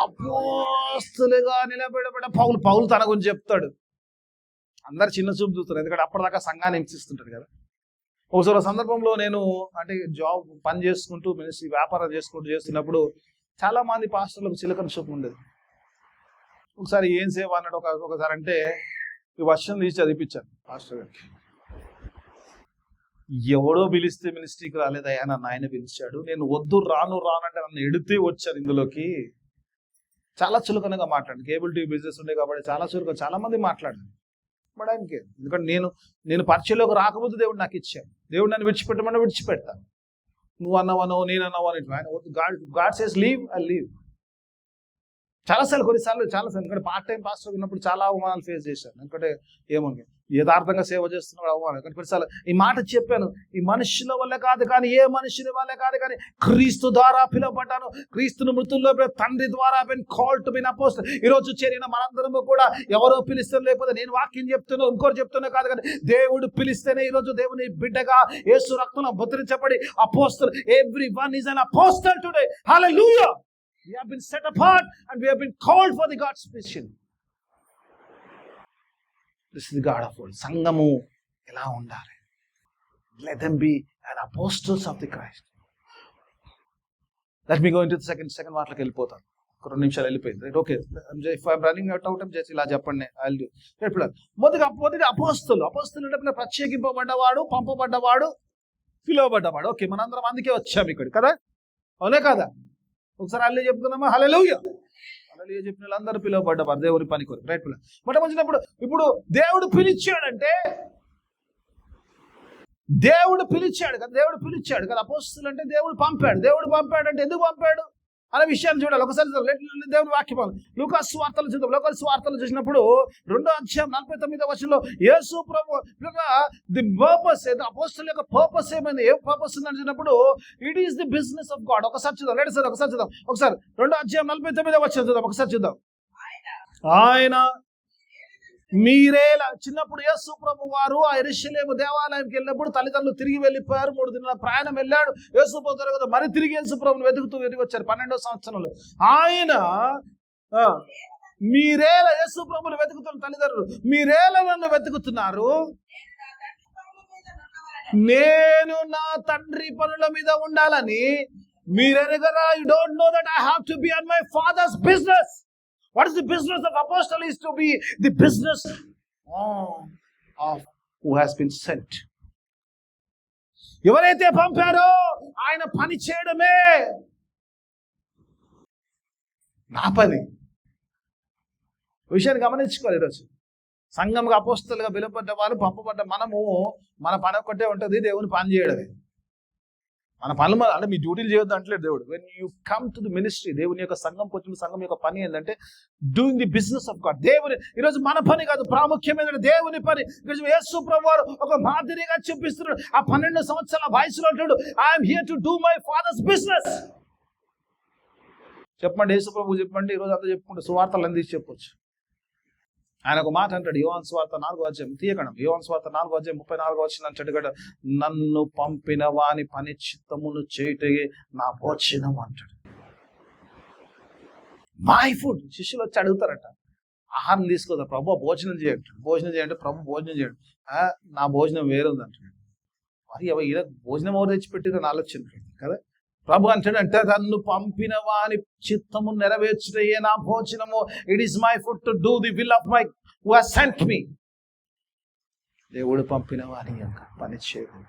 అపోస్తులుగా నిలబెట్టబడ్డ పౌలు తన గురించి చెప్తాడు. అందరు చిన్న చూపు చూస్తారు, ఎందుకంటే అప్పటిదాకా సంఘాన్ని హింసిస్తుంటాడు కదా. ఒకసారి సందర్భంలో నేను అంటే జాబ్ పని చేసుకుంటూ మినిస్ట్రీ వ్యాపారం చేస్తున్నప్పుడు చాలా మంది పాస్టర్లకు చిలకన చూపు ఉండేది. ఒకసారి ఏం సేవ అన్నాడు ఒకసారి అంటే ఈ వర్షం తీసి చదివించాను పాస్టర్ గారికి. ఎవడో పిలిస్తే మినిస్ట్రీకి రాలేదయ్యా, నన్ను ఆయన పిలిచాడు. నేను వద్దు రాను అంటే నన్ను ఎడితే వచ్చాను ఇందులోకి. చాలా చులకనగా మాట్లాడు. కేబుల్ టీవీ బిజినెస్ ఉండే కాబట్టి చాలా మంది మాట్లాడాను. బట్ ఆయనకి ఎందుకంటే నేను పరిచయంలోకి రాకపోతే దేవుడు నాకు ఇచ్చాను. దేవుడు నన్ను విడిచిపెట్టమని విడిచిపెడతాను. నువ్వు అన్నావనో నేను అన్నావు అని ఆయన God says leave, I leave. కొన్నిసార్లు ఎందుకంటే పార్ట్ టైం పాస్టర్ ఉన్నప్పుడు చాలా అవమానాలు ఫేస్ చేశాను. ఎందుకంటే ఏమని యథార్థంగా సేవ చేస్తున్నాడు అవమానం. కానీ కొన్నిసార్లు ఈ మాట చెప్పాను, ఈ మనుషుల వల్ల కాదు కానీ ఏ మనుషుల వల్ల కాదు కానీ క్రీస్తు ద్వారా పిలువబడ్డాను. క్రీస్తును మృతుల్లో తండ్రి ద్వారా కాల్ టు బి అపోస్టల్. ఈరోజు చేరిన మనందరము కూడా ఎవరో పిలిస్తే, లేకపోతే నేను వాక్యం చెప్తున్నా ఇంకోటి చెప్తున్నా కాదు కానీ దేవుడు పిలిస్తేనే ఈరోజు దేవుని బిడ్డగా యేసు రక్తంలో ముద్రించబడి apostle. Everyone is an apostle today. Hallelujah. We have been set apart and we have been called for the God's mission. This is the God of world. సంఘము ఎలా ఉండాలి? Let them be an apostles of the Christ. Let me go into the second వాట్లోకి వెళ్ళిపోతాను. ఒక 2 నిమిషాలు వెళ్ళిపోయింది. Right, okay. If I'm running out of time, చేసి ఇలా చెప్పండి. I'll do. మొదటి అపోస్తలు అంటే ప్రత్యేకింపబడ్డవాడు, పంపబడ్డవాడు, పిలువబడ్డవాడు. ఓకే, మనందరం అందుకే వచ్చాము ఇక్కడ కదా, అవునే కదా? ఒకసారి అల్లే చెప్తున్నామా? హల్లెలూయా. హల్లెలూయా చెప్పిన వాళ్ళందరూ పిలువబడ్డవారు దేవుని పని కొరకు. రైట్, మొట్టమొదటినప్పుడు ఇప్పుడు దేవుడు పిలిచాడంటే దేవుడు పిలిచాడు కదా. అపోస్తలులు అంటే దేవుడు పంపాడంటే ఎందుకు పంపాడు అనే విషయాన్ని చూడాలి. ఒకసారి దేవుని వాక్యం లూకాసు సువార్తలు చూద్దాం. లూకాసు సువార్తలు చూసినప్పుడు 2:49 వచనంలో యేసు ప్రభు ది పర్పస్, అపోస్తలుల యొక్క పర్పస్ ఏమైంది, ఏ పర్పస్ ఉందని చూసినప్పుడు it is the business of God. ఒకసారి చూద్దాం. 2:49 వచనం చూద్దాం. ఒకసారి చూద్దాం. ఆయన మీరేలా. చిన్నప్పుడు యేసు ప్రభు వారు ఆ యెరూషలేము దేవాలయంకి వెళ్ళినప్పుడు తల్లిదండ్రులు తిరిగి వెళ్ళిపోయారు. 3 దినాల ప్రయాణం వెళ్ళాడు. యేసు ప్రభు తర్వాత మరి తిరిగి యేసు ప్రభుని వెతుకుతూ వచ్చారు 12వ సంవత్సరంలో. ఆయన మీరేలా యేసు ప్రభుని వెతుకుతున్న తల్లిదండ్రులు, మీరేలా నన్ను వెతుకుతున్నారు? నేను నా తండ్రి పనుల మీద ఉండాలని మీరెనగరా? You don't know that I have to be on my father's business. What is the business of apostle? Is to be the business of who has been sent. ఎవరైతే పంపారో ఆయన పని చేయడమే నా పని. విషయాన్ని గమనించుకోవాలి. ఈరోజు సంఘంగా అపోస్తలుగా పిలువబడ్డ వాళ్ళు, పంపబడ్డ మనము, మన పని ఒక్కటే ఉంటుంది, దేవుని పని చేయడమే. మన పనులు అంటే మీ డ్యూటీలు చేయొద్దు అంటలేదు దేవుడు. When you come to the ministry, దేవుని యొక్క సంఘం వచ్చిన సంఘం యొక్క పని ఏంటంటే doing the business of God. దేవుని ఈరోజు మన పని కాదు, ప్రాముఖ్యమైన దేవుని పని. ఈరోజు యేసు ప్రభువు వారు ఒక మాదిరిగా చూపిస్తున్నాడు. ఆ 12 సంవత్సరాల వయసులో అంటాడు, I'm here to do my father's business. చెప్పండి, యేసు ప్రభువు చెప్పండి. ఈరోజు అంతా చెప్పుకుంటే సువార్తలు అందించి చెప్పొచ్చు. ఆయన ఒక మాట అంటాడు, యోహాను సువార్త 4వ తీయకండి. యోహాను సువార్త 4:34 అంటాడు కదా, నన్ను పంపిన వాని పని చిత్తమును చేయుటే నా భోజనం అంటాడు. My food. శిష్యులు వచ్చి అడుగుతారట, ఆహారం తీసుకోదా ప్రభు, భోజనం చేయండి. ప్రభు భోజనం చేయండి. నా భోజనం వేరుంది అంటాడు. అది ఈయన భోజనం ఎవరు తెచ్చిపెట్టిరని ఆలోచన కదా. ప్రభు అంటాడంటే నన్ను పంపిన వాని చిత్తము నెరవేర్చుటయే నా భోజనము. It is my food to do the will of my who has sent me. దేవుడు పంపిన వాని యొక్క పని చేయడం.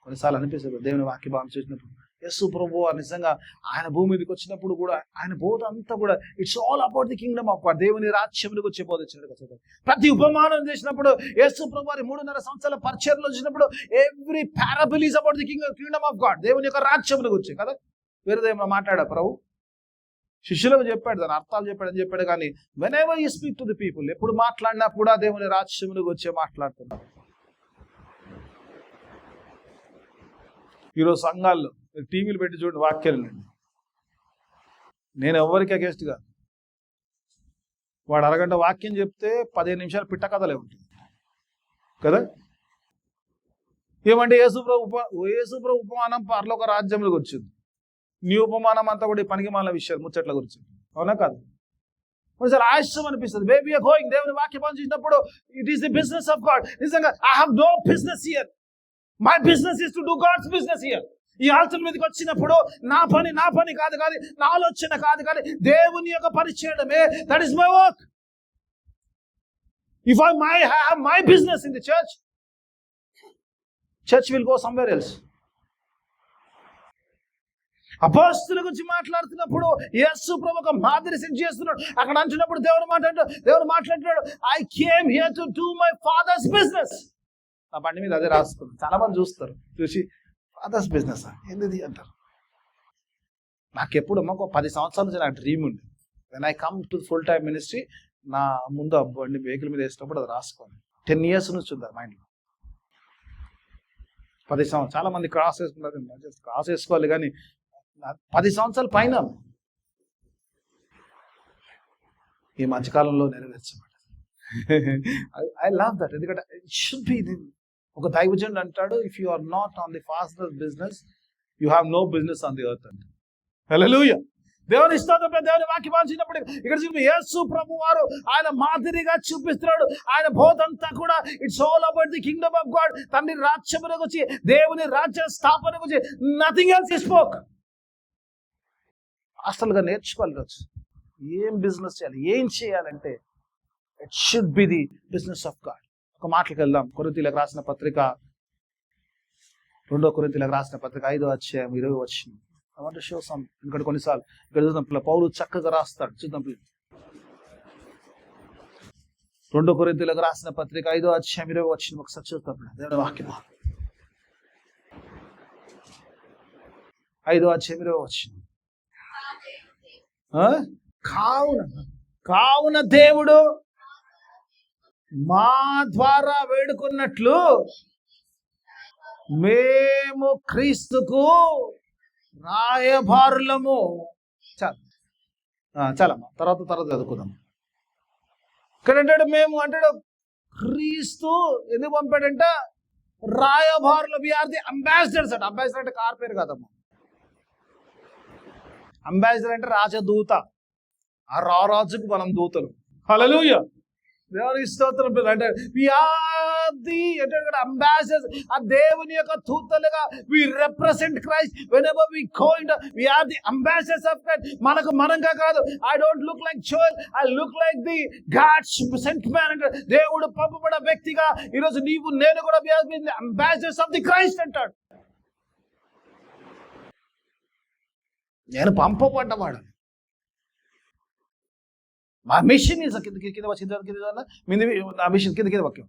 కొన్నిసార్లు అనిపిస్తుంది దేవుని వాక్యభావం చూసినప్పుడు యేసు ప్రభు నిజంగా ఆయన భూమి మీదకి వచ్చినప్పుడు కూడా ఆయన బోధ అంతా కూడా it's all about the kingdom of God. దేవుని రాజ్యములకు వచ్చే బోధ వచ్చినట్టు ప్రతి ఉపమానం చేసినప్పుడు యేసు ప్రభు వారి 3.5 సంవత్సరాల పరిచర్యలో వచ్చినప్పుడు every parable is about the kingdom of God. దేవుని యొక్క రాజ్యములకు వచ్చే కదా. వేరేదేమో మాట్లాడా ప్రభు శిష్యులకు చెప్పాడు, దాని అర్థాలు చెప్పాడని చెప్పాడు. కానీ when ever you speak to the people, ఎప్పుడు మాట్లాడినా కూడా దేవుని రాజ్యములకు వచ్చే మాట్లాడుతున్నారు. ఈరోజు సంఘాల్లో టీవీలు పెట్టి చూడండి వాక్యాలు. నేను ఎవరికి అగేస్ట్ కాదు. వాడు అరగంట వాక్యం చెప్తే 15 నిమిషాలు పిట్ట కథలే ఉంటుంది కదా. ఏమంటే యేసుప్రభు ఉపమానం పరలోక రాజ్యంలోకి వచ్చింది. నీ ఉపమానం అంతా కూడా పనికి మాలిన విషయాలు ముచ్చట్ల గురించి, అవునా కాదు? కొంచెం ఆశ్చర్యం అనిపిస్తుంది. బేబీ గోయింగ్ దేవుని వాక్యం చూసినప్పుడు it is the business of God. నిజంగా I have no business here. My business is to do God's business here. ఈ ఆల్టర్ మీదకి వచ్చినప్పుడు నా పని కాదు, నా ఆలోచన కాదు, కానీ దేవుని యొక్క పని చేయడమే. That is my work. If I have my business in the church will go somewhere else. అపోస్తుల గురించి మాట్లాడుతున్నప్పుడు యేసు ప్రభు ఒక మాదిరి సెట్ చేస్తున్నాడు. అక్కడ అంటున్నప్పుడు దేవుడు మాట్లాడుతున్నాడు I came here to do my father's business. నా బండి మీద అదే రాసుకున్నాను. చాలా మంది చూస్తారు, చూసి ఫాదర్స్ బిజినెస్ ఏంది అంటారు. నాకు ఎప్పుడు ఒక 10 సంవత్సరాల నుంచి నాకు డ్రీమ్ ఉంది. When I come to full time ministry, నా ముందు ఆ బండి వెహికల్ మీద వేసినప్పుడు అది రాసుకోండి. 10 years నుంచి ఉంది మైండ్లో. 10 సంవత్సరాలు. చాలా మంది క్రాస్ వేసుకుంటారు, క్రాస్ వేసుకోవాలి, కానీ 10 సంవత్సరాల పైన ఈ మధ్యకాలంలో నెరవేర్చబడ్డది. I love that. ఎందుకంటే ఇట్ షుడ్ బి. ఒక దైవజనుడు అంటాడు, if you are not on the father's business you have no business on the earth అంట. హల్లెలూయా. దేవుని స్తోత్రం. దేవుని వాక్యం వాంచినప్పుడు ఇక్కడ చూపి యేసు ప్రభు వారు ఆయన మాదిరిగా చూపిస్తున్నాడు. ఆయన బోధ అంతా కూడా it's all about the kingdom of God. తండ్రి రాజ్యమునకు వచ్చి, దేవుని రాజ్య స్థాపనకు వచ్చి, నథింగ్ ఎల్స్ హి స్పోక్. అసలుగా నేర్చుకోవాలి రోజు ఏం బిజినెస్ చేయాలి, ఏం చేయాలంటే it should be the business of God. ఒక మాటలకు వెళ్దాం. కొరింథీయులకు రాసిన పత్రిక 2 కొరింథీయులకు రాసిన పత్రిక 5వ అధ్యాయం 20వ వచనం. I want to show some. ఇక్కడ కొన్నిసార్లు ఇక్కడ చూద్దాం, పౌలు చక్కగా రాస్తాడు. చూద్దాం 2 కొరింథీయులకు రాసిన పత్రిక 5వ అధ్యాయం 20వ వచనం ఒకసారి చూద్దాం. దేవుని వాక్యం 5వ అధ్యాయం 20వ వచనం. కావున దేవుడు మా ద్వారా వేడుకున్నట్లు మేము క్రీస్తుకు రాయబారులము. చాలమ్మా, తర్వాత చదువుకుందాం. ఇక్కడ అంటాడు మేము, అంటాడు క్రీస్తు ఎందుకు పంపాడంట? రాయబారులు. వీఆర్ ది అంబాసిడర్స్ అంట. అంబాసిడర్ అంటే కార్ పేరు కాదమ్మా. అంబాసిడర్ అంటే రాజదూత. ఆ రాజుకు మనం దూతలు. హల్లెలూయా. దేవునికి స్తోత్రం. అంటే అంబాసిడర్స్, ఆ దేవుని యొక్క దూతలుగా we represent Christ whenever we go into. We are the ambassadors of Christ. మనకు మనంగా కాదు. I don't look like Joel, I look like the God's sent man. అంటే దేవుడు పంపబడ వ్యక్తిగా ఈరోజు నీవు నేను కూడా అంబాసిడర్స్ ఆఫ్ ది క్రైస్ట్ అంటాడు. నేను పంపబడ్డవాడు. మా మిషన్ ఇస్ కింద ఆ మిషన్ కింద వాక్యం,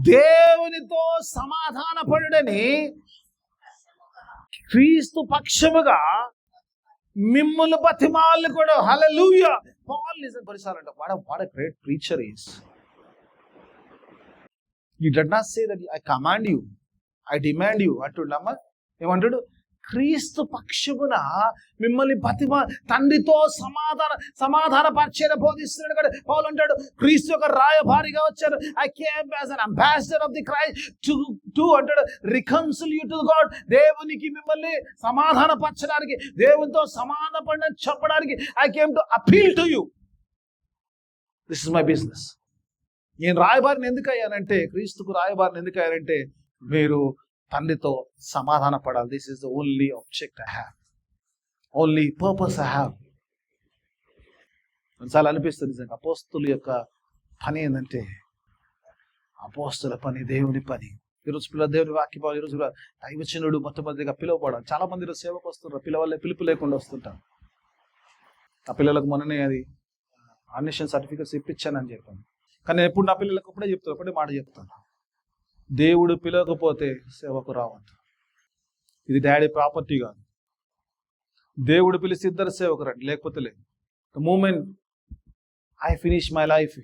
దేవునితో సమాధాన పడుడని క్రీస్తు పక్షముగా మిమ్ములు బతిమాలు కూడా. హల్లెలూయా. పాల్ లిసన్ పరిసారంట. What a great preacher is. You did not say that I command you, I demand you అంటున్నామా? ఏమంటాడు? క్రీస్తు పక్షమున మిమ్మల్ని తండ్రితో సమాధాన పరిచయం బోధిస్తున్నాడు కదా. పౌలు అంటాడు క్రీస్తు యొక్క రాయబారిగా వచ్చారు. I came as an ambassador of the Christ to అంటాడు reconcile you to God. దేవునికి మిమ్మల్ని సమాధాన పరచడానికి, దేవునితో సమాధాన పడని చెప్పడానికి I came to appeal to you. This is my business. నేను రాయబారిని ఎందుకు అయ్యానంటే, క్రీస్తుకు రాయబారిని ఎందుకు అయ్యానంటే, మీరు తండ్రితో సమాధాన పడాలి. This is the only object I have, only purpose I have. కొన్నిసార్లు అనిపిస్తుంది నిజంగా అపోస్తుల యొక్క పని ఏంటంటే, అపోస్తుల పని దేవుని పని. ఈరోజు దేవుని వాక్యం, ఈరోజు దైవచనుడు మొట్టమొదటిగా పిలువబడాలి. చాలా మంది ఈరోజు సేవకు వస్తున్నారు, పిలుపు లేకుండా వస్తుంటారు. ఆ పిల్లలకు మొన్ననే అది అడ్మిషన్ సర్టిఫికేట్స్ ఇప్పించానని చెప్పాను. కానీ నేను ఎప్పుడు నా పిల్లలకు అప్పుడే చెప్తాను, అప్పుడే మాట చెప్తాను, దేవుడు పిలవకపోతే సేవకు రావద్దు. ఇది డాడీ ప్రాపర్టీ కాదు. దేవుడు పిలిచి ఇద్దరు సేవకు రండి, లేకపోతే లేదు. The moment I finish my life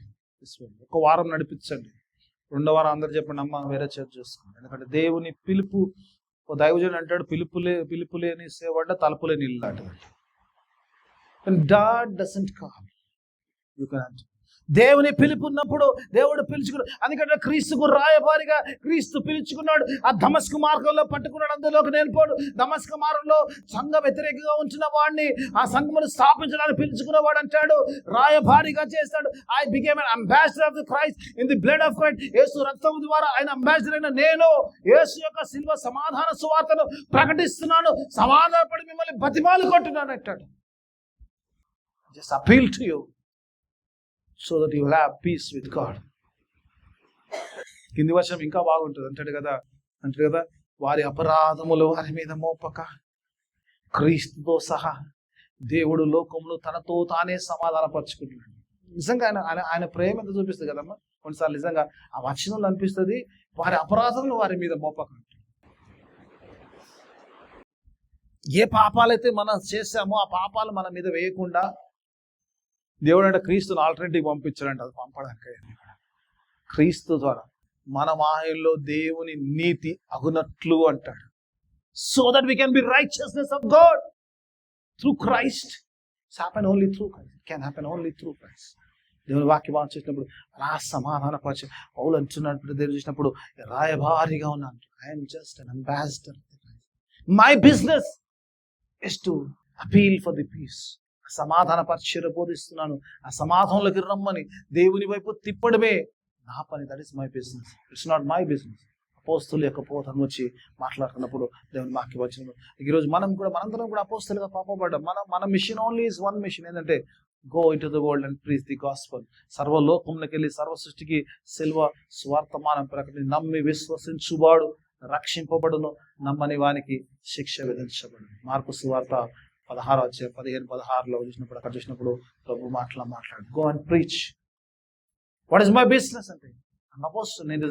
ఒక వారం నడిపించండి, రెండో వారం అందరు చెప్పండి అమ్మ వేరే చర్చ చేసుకోండి. ఎందుకంటే దేవుని పిలుపు, ఒక దైవజనుడు అంటాడు, పిలుపు లేని సేవ అంటే తలుపులేని ఇల్లు అంటాడు. God doesn't call, you can answer. దేవుని పిలుపు ఉన్నప్పుడు దేవుడు పిలుచుకున్నాడు. అందుకంటే క్రీస్తుకు రాయబారిగా క్రీస్తు పిలుచుకున్నాడు. ఆ దమస్కు మార్గంలో పట్టుకున్నాడు, అందులోకి నేర్పాడు. దమస్కు మార్గంలో సంఘ వ్యతిరేకంగా ఉంచిన వాడిని ఆ సంఘమును స్థాపించడానికి పిలుచుకున్నవాడు అంటాడు, రాయబారిగా చేస్తాడు. I became an ambassador of the Christ in the blood of Christ. యేసు రక్తం ద్వారా ఆయన అంబాసిడర్ అయిన నేను యేసు యొక్క శిలువ సమాధాన సువార్తను ప్రకటిస్తున్నాను, సమాధానపడి మిమ్మల్ని బతిమాలు కొట్టున్నాను అంటాడు. Just appeal to you so that you will have peace with God. కింది వర్షం ఇంకా బాగుంటుంది అంటాడు కదా, వారి అపరాధములు వారి మీద మోపక క్రీస్తుతో సహా దేవుడు లోకంలో తనతో తానే సమాధానపరుచుకుంటున్నాడు. నిజంగా ఆయన ప్రేమ ఎంత చూపిస్తుంది కదమ్మా. కొన్నిసార్లు నిజంగా ఆ వచనంలో అనిపిస్తుంది, వారి అపరాధములు వారి మీద మోపక. ఏ పాపాలైతే మనం చేశామో ఆ పాపాలు మన మీద వేయకుండా దేవుడు అంటే క్రీస్తుని ఆల్టర్నేటివ్ పంపించాడంట. అది పంపడానికి క్రీస్తు ద్వారా మన మాయల్లో దేవుని నీతి అగునట్లు అంటాడు. So that we can be righteousness of God through Christ. It's happen only through Christ. It can happen only through Christ. దేవుని వాక్యం చేసినప్పుడు అలా సమాధానపరిచి పౌలు అంటున్నప్పుడు దేవుడు చూసినప్పుడు రాయబారిగా ఉన్నాను. I'm just an ambassador. My business is to appeal for the peace. సమాధాన పరిచర్య బోధిస్తున్నాను, ఆ సమాధానంలోకి రమ్మని దేవుని వైపు తిప్పడమే నా పని. That is my business, it's not my business. అపోస్తుల యొక్క పోతను వచ్చి మాట్లాడుతున్నప్పుడు దేవుని వాక్యం వచ్చినప్పుడు ఈరోజు మనందరం కూడా అపోస్తులుగా పాపపడ్డాం. మన mission only is one mission, ఏంటంటే go into the world and preach the gospel. సర్వలోకంలోకి వెళ్ళి సర్వ సృష్టికి సిల్వ స్వార్థమానం ప్రకటి నమ్మి విశ్వసించువాడు రక్షింపబడును, నమ్మని వానికి శిక్ష విధించబడును. మార్కు సువార్త 15:16 చూసినప్పుడు అక్కడ చూసినప్పుడు ప్రభు మాట్లాడు, go and preach. What is my business అంటే అపోస్తలు. నేను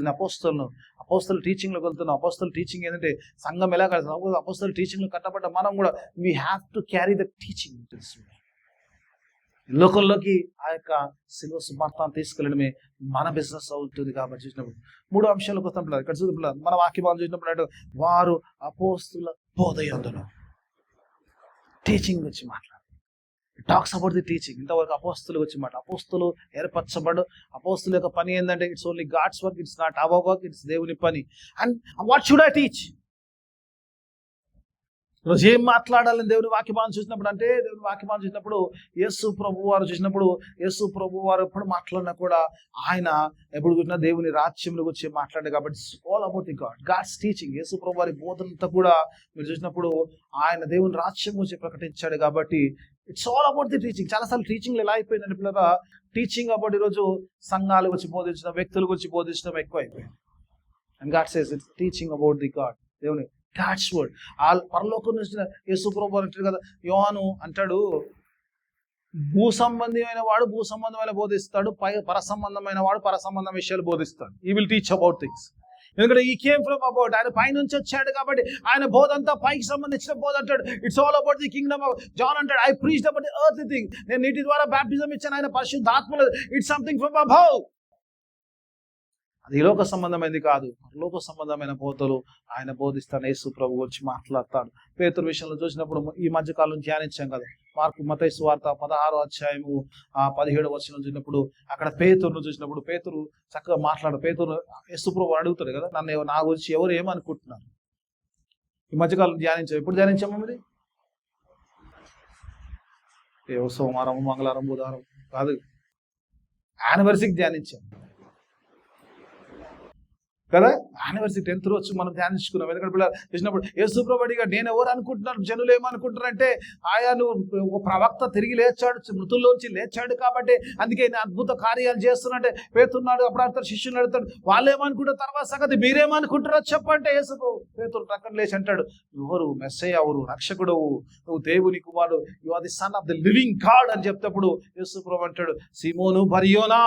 అపోస్తలు టీచింగ్ లోకి వెళ్తున్నాను. అపోస్తలు టీచింగ్ ఏంటంటే సంఘం ఎలా కడతాం, అపోస్తలు టీచింగ్ లో కట్టబడ్డ మనం కూడా we have to carry the teaching. లోకంలోకి ఆ యొక్క శిలువ సువార్తను తీసుకెళ్ళడమే మన బిజినెస్ అవుతుంది. కాబట్టి చూసినప్పుడు 3 అంశాలకు వస్తాం పిల్లలు. ఇక్కడ చూద్దాం పిల్లలు, మన వాక్యం చూసినప్పుడు వారు అపోస్తుల బోధయందును, టీచింగ్ వచ్చి మాట్లాడు. Talks about the teaching. ఇంతవరకు అపోస్తులు వచ్చి అపోస్తులు ఏర్పరచబడు. అపోస్తుల యొక్క పని ఏంటంటే it's only God's work, it's not our work, it's దేవుని పని. And what should I teach? ఈరోజు ఏం మాట్లాడాలని దేవుని వాక్యమాలను చూసినప్పుడు అంటే, దేవుని వాక్యమాలను చూసినప్పుడు యేసు ప్రభు వారు చూసినప్పుడు యేసు ప్రభు వారు ఎప్పుడు మాట్లాడినా కూడా ఆయన ఎప్పుడు చూసినా దేవుని రాజ్యంలో వచ్చి మాట్లాడారు. కాబట్టి it's all about the God's teaching. యేసు ప్రభు వారి బోధనంతా కూడా మీరు చూసినప్పుడు ఆయన దేవుని రాజ్యం గురించి ప్రకటించాడు. కాబట్టి it's all about the teaching. చాలాసార్లు టీచింగ్లు ఎలా అయిపోయిందంటే పిల్లగా, టీచింగ్ అబౌట్ ఈరోజు సంఘాలు వచ్చి బోధించడం, వ్యక్తుల గురించి బోధించడం ఎక్కువ అయిపోయింది. And God says it's teaching about the God, దేవుని గాడ్స్ వర్డ్. ఆ పరలోకం నుంచి యేసు ప్రభువు అంటాడు కదా, యోహాను అంటాడు, భూ సంబంధమైన వాడు భూ సంబంధమైన బోధిస్తాడు, పర సంబంధమైన వాడు పర సంబంధం విషయాలు బోధిస్తాడు. ఈ విల్ టీచ్ అబౌట్ థింగ్స్. ఎందుకంటే ఈ కేమ్ ఫ్రమ్ అబౌట్, ఆయన పైనుంచి వచ్చాడు కాబట్టి ఆయన బోధ అంతా పైకి సంబంధించిన బోధ అంటాడు. It's all about the kingdom of John అంటాడు, I preached about the earthly thing. నేను నీటి ద్వారా బాప్టిజం ఇచ్చాను, ఆయన పరిశుద్ధాత్మలో. It's something from above. అది లోక సంబంధమైనది కాదు, లోక సంబంధమైన బోధలు ఆయన బోధిస్తాను. యేసు ప్రభు వచ్చి మాట్లాడతాడు. పేతురు విషయంలో చూసినప్పుడు ఈ మధ్యకాలం ధ్యానించాం కదా, మత్తయి సువార్త 16:17 చూసినప్పుడు అక్కడ పేతురును చూసినప్పుడు పేతురు చక్కగా మాట్లాడు. పేతురు యేసు ప్రభు అడుగుతాడు కదా, నా గురించి ఎవరు ఏమనుకుంటున్నారు? ఈ మధ్యకాలం ధ్యానించాం. ఎప్పుడు ధ్యానించాము? మరి సోమవారం, మంగళవారం, బుధవారం కాదు, యానివర్సరీకి ధ్యానించాం. కదా. యానివర్సరీ 10th రోజు మనం ధ్యానించుకున్నాం. ఎందుకంటే పిల్లలు చేసినప్పుడు యేసుప్రభుడిగా నేను ఎవరు అనుకుంటున్నారు, జనులు ఏమనుకుంటారంటే ఆయా నువ్వు ఒక ప్రవక్త తిరిగి లేచాడు, మృతుల్లోంచి లేచాడు కాబట్టి అందుకే నేను అద్భుత కార్యాలు చేస్తున్నట్టే పేతున్నాడు. అప్పుడు అడుగుతాడు, శిష్యుని అడుగుతాడు, వాళ్ళు ఏమనుకుంటారు, తర్వాత సంగతి మీరేమనుకుంటారో చెప్పంటే యేసు పేతురు ప్రక్కన లేచి అంటాడు, ఎవరు మెస్సయ్య, ఎవరు రక్షకుడు, నువ్వు దేవుని కుమారుడు, you are the son of the living God అని చెప్తేప్పుడు యేసుప్రభు అంటాడు, సీమోను బర్యోనా,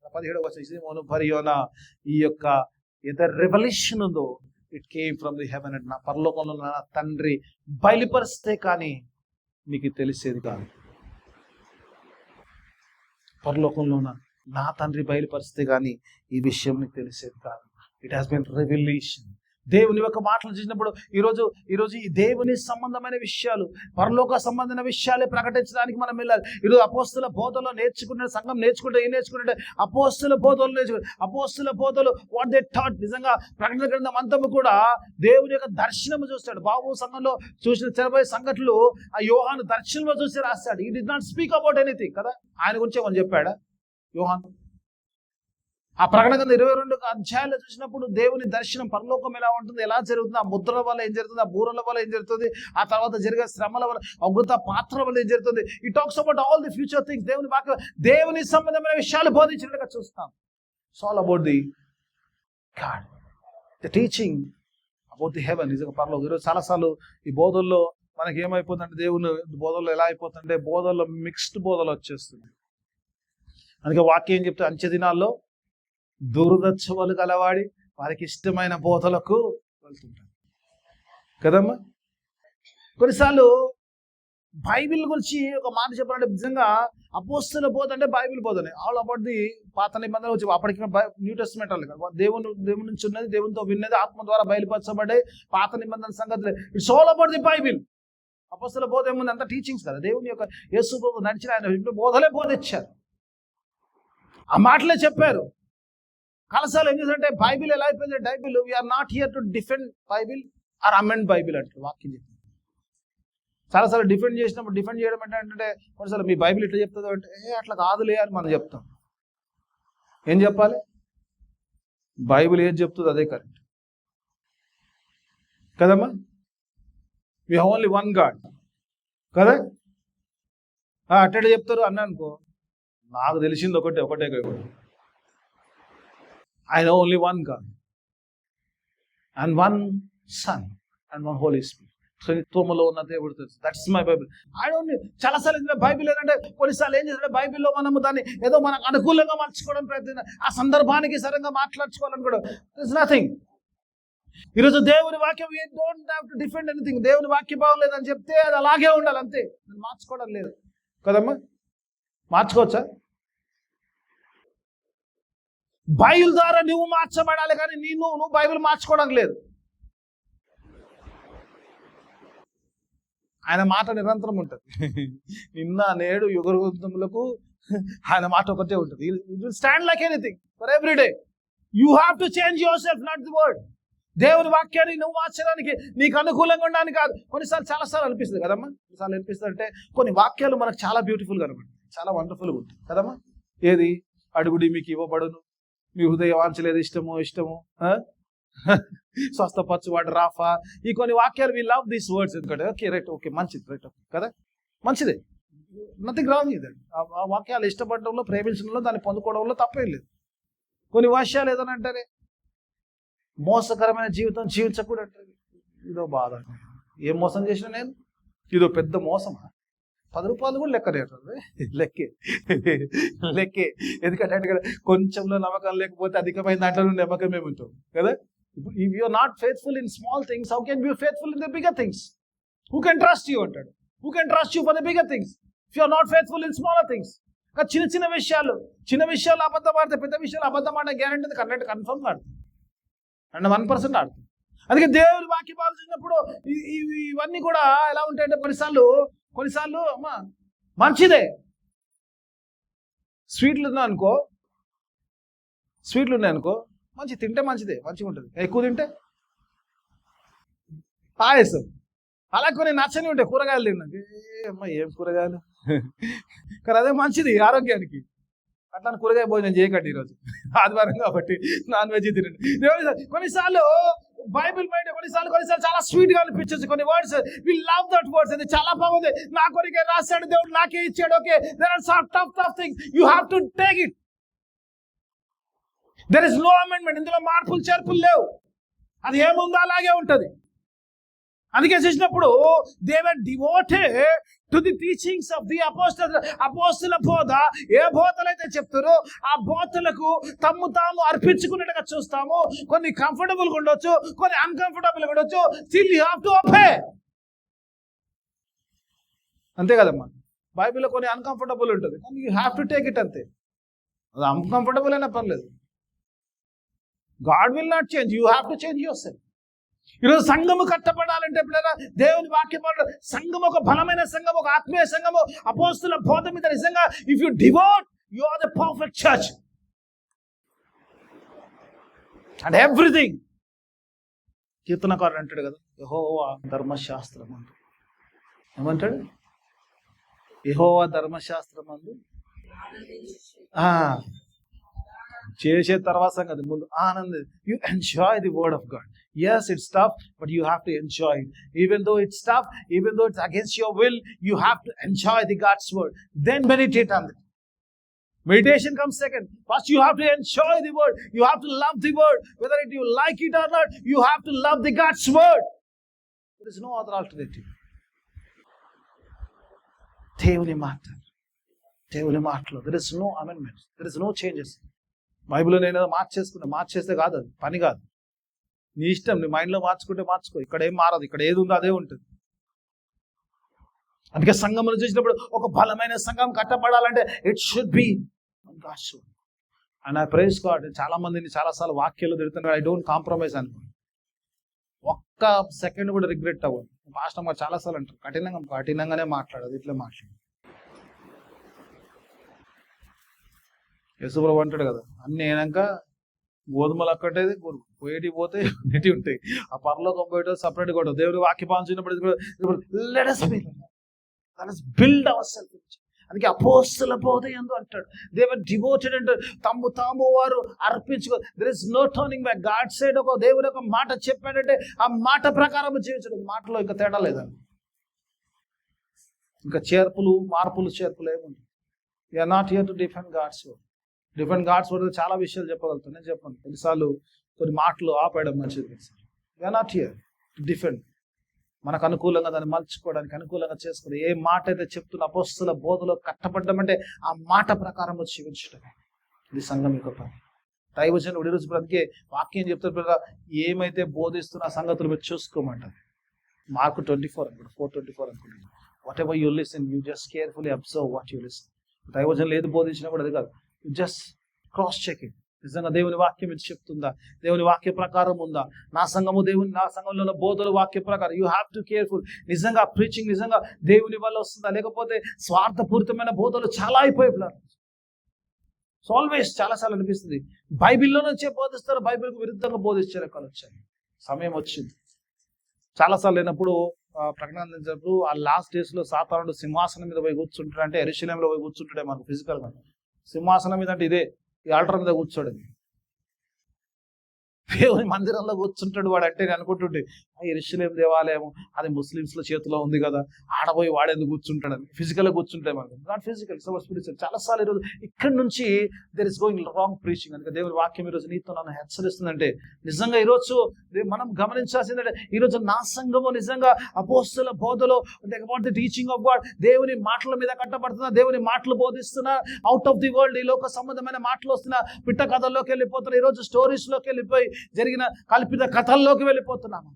17వ వచనం, సీమోను బర్యోనా, ఈ యొక్క ఏదైతే రెవల్యూషన్ ఉందో it came from the haven. నా పరలోకంలో నా తండ్రి బయలుపరిస్తే కానీ మీకు తెలిసేది కాదు. పరలోకంలో నా తండ్రి బయలుపరిస్తే కానీ ఈ విషయం నీకు తెలిసేది కాదు. It has been revolution. దేవుని యొక్క మాటలు చూసినప్పుడు ఈరోజు ఈ దేవుని సంబంధమైన విషయాలు, పరలోక సంబంధమైన విషయాలే ప్రకటించడానికి మనం వెళ్ళాలి. ఈరోజు అపోస్తుల బోధలో నేర్చుకుంటే, సంఘం నేర్చుకుంటే ఏం నేర్చుకుంటే అపోస్తుల బోధలు నేర్చుకుంటే, అపోస్తుల బోధలు వాట్ దే థాట్. నిజంగా ప్రకటన గ్రంథం అంతము కూడా దేవుని యొక్క దర్శనము చూస్తాడు. బాబు సంఘంలో చూసిన 40 సంఘటనలు ఆ యోహాను దర్శనంలో చూసి రాస్తాడు. ఈ did not speak about anything కదా. ఆయన గురించి ఏమని చెప్పాడా యోహాను? ఆ ప్రకటన గ్రంథం 22 అధ్యాయాలు చూసినప్పుడు దేవుని దర్శనం, పరలోకం ఎలా ఉంటుంది, ఎలా జరుగుతుంది, ఆ ముద్రల వల్ల ఏం జరుగుతుంది, ఆ బూరల వల్ల ఏం జరుగుతుంది, ఆ తర్వాత జరిగే శ్రమల వల్ల, అమృత పాత్ర వల్ల ఏం జరుగుతుంది, ఈ talks about all the future things. దేవుని వాక్యం, దేవుని సంబంధమైన విషయాలు బోధించినట్టుగా చూస్తాం. It's all about the God, the teaching about the haven. నిజంగా పరలోకం. ఈరోజు చాలాసార్లు ఈ బోధల్లో మనకి ఏమైపోతుందంటే, దేవుని బోధల్లో ఎలా అయిపోతుందంటే, బోధల్లో మిక్స్డ్ బోధలు వచ్చేస్తుంది. అందుకే వాక్యం ఏం చెప్తే, అంచె దినాల్లో దురదచ్చవలు గలవాడి వారికి ఇష్టమైన బోధలకు వెళ్తుంటారు కదమ్మా. కొన్నిసార్లు బైబిల్ గురించి ఒక మాట చెప్పాలంటే, నిజంగా అపోస్తుల బోధ అంటే బైబిల్ బోధనే. ఆల్ అబౌట్ ది పాత నిబంధన వచ్చి అప్పటికి న్యూ టెస్ట్మెంట్ వాళ్ళు కదా, దేవుని నుంచి ఉన్నది, దేవునితో విన్నది, ఆత్మ ద్వారా బయలుపరచబడే పాత నిబంధన సంగతులు. It's all about the Bible. అపోస్తుల బోధ ఏముంది, అంత టీచింగ్స్ కదా. దేవుని యొక్క యేసు బోధ నడిచిన ఆయన బోధలే బోధించారు, ఆ మాటలే చెప్పారు. చాలాసార్లు ఏం చేశారంటే, బైబిల్ ఎలా అయిపోయింది, bible we're not here to defend bible or amend bible అంటే వాక్యం చెప్పింది. చాలాసార్లు డిఫెండ్ చేయడం అంటే కొన్నిసార్లు మీ బైబిల్ ఇట్లా చెప్తుందో అంటే, అట్లా కాదులే అని మనం చెప్తాం. ఏం చెప్పాలి, బైబిల్ ఏది చెప్తుంది అదే కరెక్ట్ కదమ్మా. We have only one God కదా. అట్టేట చెప్తారు అన్న అనుకో, నాకు తెలిసింది ఒకటే I know only one God and one Son and one Holy Spirit. త్రిత్వములో ఉన్న దేవుడు తెలుసు. That's my Bible. I don't చాలాసార్లు బైబిల్ ఏంటంటే, కొన్నిసార్లు ఏం చేస్తారంటే బైబిల్లో మనము దాన్ని ఏదో మనకు అనుకూలంగా మార్చుకోవడం ప్రయత్నం, ఆ సందర్భానికి సరంగా మాట్లాడుకోవాలని కూడా ఇట్స్ నథింగ్. ఈరోజు దేవుని వాక్యం you don't have to defend anything. దేవుని వాక్యం బాగోలేదని చెప్తే అది అలాగే ఉండాలి అంతే, నేను మార్చుకోవడం లేదు కదమ్మా. మార్చుకోవచ్చా? బైబిల్ ద్వారా నువ్వు మార్చబడాలి కానీ నువ్వు బైబిల్ మార్చుకోవడం లేదు. ఆయన మాట నిరంతరం ఉంటుంది. నిన్న నేడు యుగయుగములకు ఆయన మాట ఒకటే ఉంటుంది. You will stand like anything for every day. You have to change your self, not the word. దేవుని వాక్యాన్ని నువ్వు మార్చడానికి, నీకు అనుకూలంగా ఉండడానికి కాదు. చాలాసార్లు అనిపిస్తుంది కదమ్మా. కొన్నిసార్లు అనిపిస్తుంది అంటే, కొన్ని వాక్యాలు మనకు చాలా బ్యూటిఫుల్గా కనబడుతుంది, చాలా వండర్ఫుల్గా ఉంటుంది కదమ్మా. ఏది, అడుగుడి మీకు ఇవ్వబడును, మీ హృదయ వాంఛలేదు ఇష్టము స్వస్థపరచువాడు రాఫా. ఈ కొన్ని వాక్యాలు వి లవ్ దీస్ వర్డ్స్. ఎందుకంటే ఓకే మంచిది, రైట్ కదా, మంచిదే, నథింగ్ రాంగ్ ఇదండి. ఆ వాక్యాలు ఇష్టపడడంలో, ప్రేమించడంలో, దాన్ని పొందుకోవడంలో తప్పేం లేదు. కొన్ని వాక్యాలు ఏదని అంటారే, మోసకరమైన జీవితం జీవించకూడదు అంటారు. ఇదో బాధ. ఏం మోసం చేసిన నేను, ఇదో పెద్ద మోసమా? 10 రూపాయలు కూడా లెక్కే. ఎందుకంటే కొంచెంలో నమ్మకం లేకపోతే అధికమైన దాంట్లో నమ్మకం మేము ఉంటాం కదా. If you are not faithful in small things, how can be faithful in the bigger things? Who can trust you అంటాడు. Who can trust you for the bigger things if you are not faithful in smaller things? చిన్న విషయాలు అబద్ధం ఆడితే పెద్ద విషయాలు అబద్ధం ఆడే guarantee confirm ఆడుతుంది, అండ్ 1% ఆడుతుంది. అందుకే దేవుడి వాక్యం ఆలోచించినప్పుడు ఇవన్నీ కూడా ఎలా ఉంటాయంటే, కొన్నిసార్లు అమ్మా మంచిదే. స్వీట్లు ఉన్నాయనుకో మంచి తింటే మంచిదే, మంచిగా ఉంటుంది. ఎక్కువ తింటే పాయసం, అలా కొన్ని నచ్చని ఉంటాయి. కూరగాయలు తిన్నాక అమ్మా ఏం కూరగాయలు, కానీ అదే మంచిది ఆరోగ్యానికి. అట్లా కూరగాయ భోజనం చేయకండి ఈరోజు ఆదివారం కాబట్టి నాన్ వెజ్ తినండి. కొన్నిసార్లు బైబిల్ మైండ్ కొన్నిసార్లు చాలా స్వీట్ గా అనిపించచ్చు. కొన్ని words we love that words, అది చాలా బాగుంది, నా కొరికే రాశాడు దేవుడు, నాకే ఇచ్చాడు. Okay, there are some tough things, you have to take it. There is no amendment, ఇందులో మార్పులు చేర్పులు లేవు, అది ఏముందో అలాగే ఉంటది. అందుకే చేసినప్పుడు they were devoted to the teachings of the అపోస్తలు. అపోస్తల బోధ ఏ బోధలైతే చెప్తారో ఆ బోధలకు తమ్ము తాము అర్పించుకున్నట్టుగా చూస్తాము. కొన్ని కంఫర్టబుల్గా ఉండొచ్చు, కొన్ని అన్కంఫర్టబుల్గా ఉండొచ్చు, still you have to obey. అంతే కదమ్మా, బైబిల్లో కొన్ని అన్కంఫర్టబుల్ ఉంటుంది కానీ you have to take it. అంతే, అది అన్కంఫర్టబుల్ అయినా పర్లేదు. God will not change, you have to change your self. ఈరోజు సంఘము కట్టబడాలంటే ఎప్పుడైనా దేవుని వాక్యం, సంఘం ఒక బలమైన సంఘం, ఒక ఆత్మీయ సంఘము, అపోస్తుల బోధ మీద నిజంగా if you devote, you are the perfect church and everything. కీర్తనకారుడు అంటాడు కదా, యెహోవా ధర్మశాస్త్రం అందు, ఏమంటాడు? యెహోవా ధర్మశాస్త్రం అందు చేసే తర్వాత సంగతి ముందు ఆనందం. You enjoy the word of God. Yes, it's tough, but you have to enjoy it. Even though it's tough, even though it's against your will, you have to enjoy the God's word. Then meditate on it. Meditation comes second. First, you have to enjoy the word. You have to love the word. Whether you like it or not, you have to love the God's word. There is no other alternative. దేవుని మాటలో there is no amendments. There is no changes. బైబిల్లో నేను మార్చేస్తే కాదు, అది పని కాదు. నీ ఇష్టం, నీ మైండ్లో మార్చుకుంటే మార్చుకో, ఇక్కడ ఏం మారదు, ఇక్కడ ఏది ఉందో అదే ఉంటుంది. అందుకే సంఘమును చూసినప్పుడు ఒక బలమైన సంఘం కట్టబడాలంటే it should be God's word. And I praise God. చాలా మందిని చాలాసార్లు వాక్యాలు తిడుతున్నాడు, ఐ డోంట్ కాంప్రమైజ్ అనుకో, ఒక్క సెకండ్ కూడా రిగ్రెట్ అవ్వదు. పాస్టర్ గారు చాలాసార్లు అంటారు, కఠినంగానే మాట్లాడదు, ఇట్లా మాట్లాడు. యేసుప్రభు అంటాడు కదా, అన్ని అయినాక గోధుమలు అక్కడేది పోయేటి పోతే నెటి ఉంటాయి, ఆ పరలోకం పోయేటో సపరేట్గా ఉంటుంది. దేవుడు వాక్య పాంచినప్పుడు లెట్ us build ourselves. అందుకే అపోస్తల బోధ యందు అంటాడు, దే వర్ డివోటెడ్ అంటాడు, తాము వారు అర్పించుకో. There is no turning back. God side ఒక దేవుడు ఒక మాట చెప్పాడంటే ఆ మాట ప్రకారం జీవించడం. మాటలో ఇంకా తేడా లేదండి, ఇంకా మార్పులు చేర్పులు ఏముంది. You're not here to defend God's word. Defend God's word చాలా విషయాలు చెప్పగలుగుతాను, నేను చెప్పాను. కొన్నిసార్లు కొన్ని మాటలు ఆపేయడం మంచిది. You're not here to defend. మనకు అనుకూలంగా దాన్ని మలుచుకోవడానికి, అనుకూలంగా చేసుకుని ఏ మాట అయితే చెప్తున్న అపోస్తల బోధలో కట్టబడ్డం అంటే ఆ మాట ప్రకారం జీవించడమే. ఇది సంఘం యొక్క పని. దైవజనుడు ఈరోజు అందుకే వాక్యం చెప్తారు, ఏమైతే బోధిస్తున్న సంగతులు మీరు చూసుకోమంటారు. Mark 24 అనుకుంటా, 4:24 అనుకుంటున్నాను. What ever you listen, you just carefully observe what you listen. దైవజనులు ఏది బోధించినా కూడా అది కాదు, యూ జస్ట్ క్రాస్ చెకింగ్. నిజంగా దేవుని వాక్యం ఇది చెప్తుందా, దేవుని వాక్య ప్రకారం ఉందా, నా సంఘంలో ఉన్న బోధలు వాక్య ప్రకారం. You have to careful. నిజంగా ప్రీచింగ్ నిజంగా దేవుని వల్ల వస్తుందా, లేకపోతే స్వార్థపూరితమైన బోధలు చాలా అయిపోయినారు. సో ఆల్వేస్ చాలాసార్లు అనిపిస్తుంది బైబిల్లో నుంచే బోధిస్తారు, బైబిల్కు విరుద్ధంగా బోధించే రకాలు వచ్చాయి. సమయం వచ్చింది చాలాసార్లు లేనప్పుడు ప్రకటించినప్పుడు ఆ లాస్ట్ డేస్ లో సాతానుడు సింహాసనం మీద పోయి కూర్చుంటాడు. అంటే యెరూషలేములో పోయి కూర్చుంటాడే మనకు ఫిజికల్ గా. సింహాసనం మీద అంటే ఇదే, ఈ ఆల్టర్ మీద కూర్చోడు, దేవుని మందిరంలో కూర్చుంటాడు వాడు. అంటే నేను అనుకుంటుంటే యెరూషలేం దేవాలయం అది ముస్లిమ్స్ లో చేతిలో ఉంది కదా, ఆడబోయి వాడేందుకు కూర్చుంటాడని. ఫిజికల్ గా కూర్చుంటే మనకు నాట్ ఫిజికల్, సో స్పిరిచువల్. చాలాసార్లు ఈరోజు ఇక్కడ నుంచి there is going wrong preaching. అందుకే దేవుని వాక్యం ఈరోజు నీతో నన్ను హెచ్చరిస్తుందంటే నిజంగా ఈరోజు మనం గమనించాల్సిందంటే ఈరోజు నా సంఘము నిజంగా అపోస్తల బోధలో about the teaching of God, దేవుని మాటల మీద కట్టబడుతున్నా, దేవుని మాటలు బోధిస్తున్నా. అవుట్ ఆఫ్ ది వరల్డ్ ఈ లోక సంబంధమైన మాటలు వస్తున్నా, పిట్ట కథల్లోకి వెళ్ళిపోతున్నా, ఈరోజు స్టోరీస్ లోకి వెళ్ళిపోయి జరిగిన కల్పిత కథల్లోకి వెళ్ళిపోతున్నాము.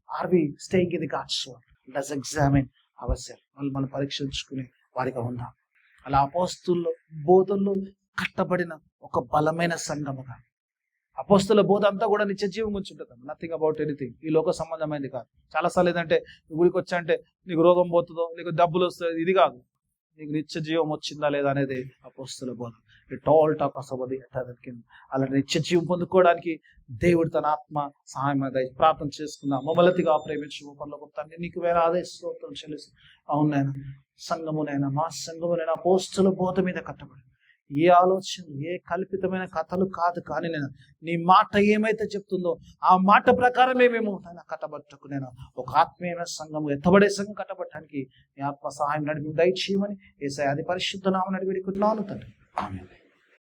Are we staying in the God's word? Let's examine our self. మనం పరీక్షించుకునే వారిగా ఉందాం. అలా అపోస్తుల బోధల్లో కట్టబడిన ఒక బలమైన సంఘముగా. అపోస్తుల బోధ అంతా కూడా నిత్య జీవం గురించి ఉంటుంది, నథింగ్ అబౌట్ ఎనీథింగ్. ఈ లోక సంబంధమైనది కాదు. చాలాసార్లు ఏంటంటే గుడికి వచ్చా అంటే నీకు రోగం పోతుందో, నీకు డబ్బులు వస్తాయి, ఇది కాదు. నీకు నిత్య జీవం వచ్చిందా లేదా అనేది అపోస్తుల బోధ. It all talk about the eternal Kingdom. అలా నిత్య జీవం పొందుకోవడానికి దేవుడు తన ఆత్మ సహాయం ప్రార్థన చేసుకుందాం. మమ్మల్నిగా ప్రేమించు పనులకు తండ్రి నీకు వేరే ఆదేశం చెల్లిస్తూ. అవునైనా సంఘమునైనా మా సంఘమునైనా అపోస్తుల బోధ మీద కట్టబడి ఏ ఆలోచనలు, ఏ కల్పితమైన కథలు కాదు, కానీ నేను నీ మాట ఏమైతే చెప్తుందో ఆ మాట ప్రకారమే మేము ఆయన కట్టబట్టకు నేను ఒక ఆత్మీయమైన సంఘము, ఎత్తబడే సంఘం కట్టబట్టడానికి నీ ఆత్మ సహాయం నడిపి దయచేయమని యేసయ్యా అది పరిశుద్ధ నామమున అడిగి వేడుకుంటున్నాను తండ్రి. ఆమేన్.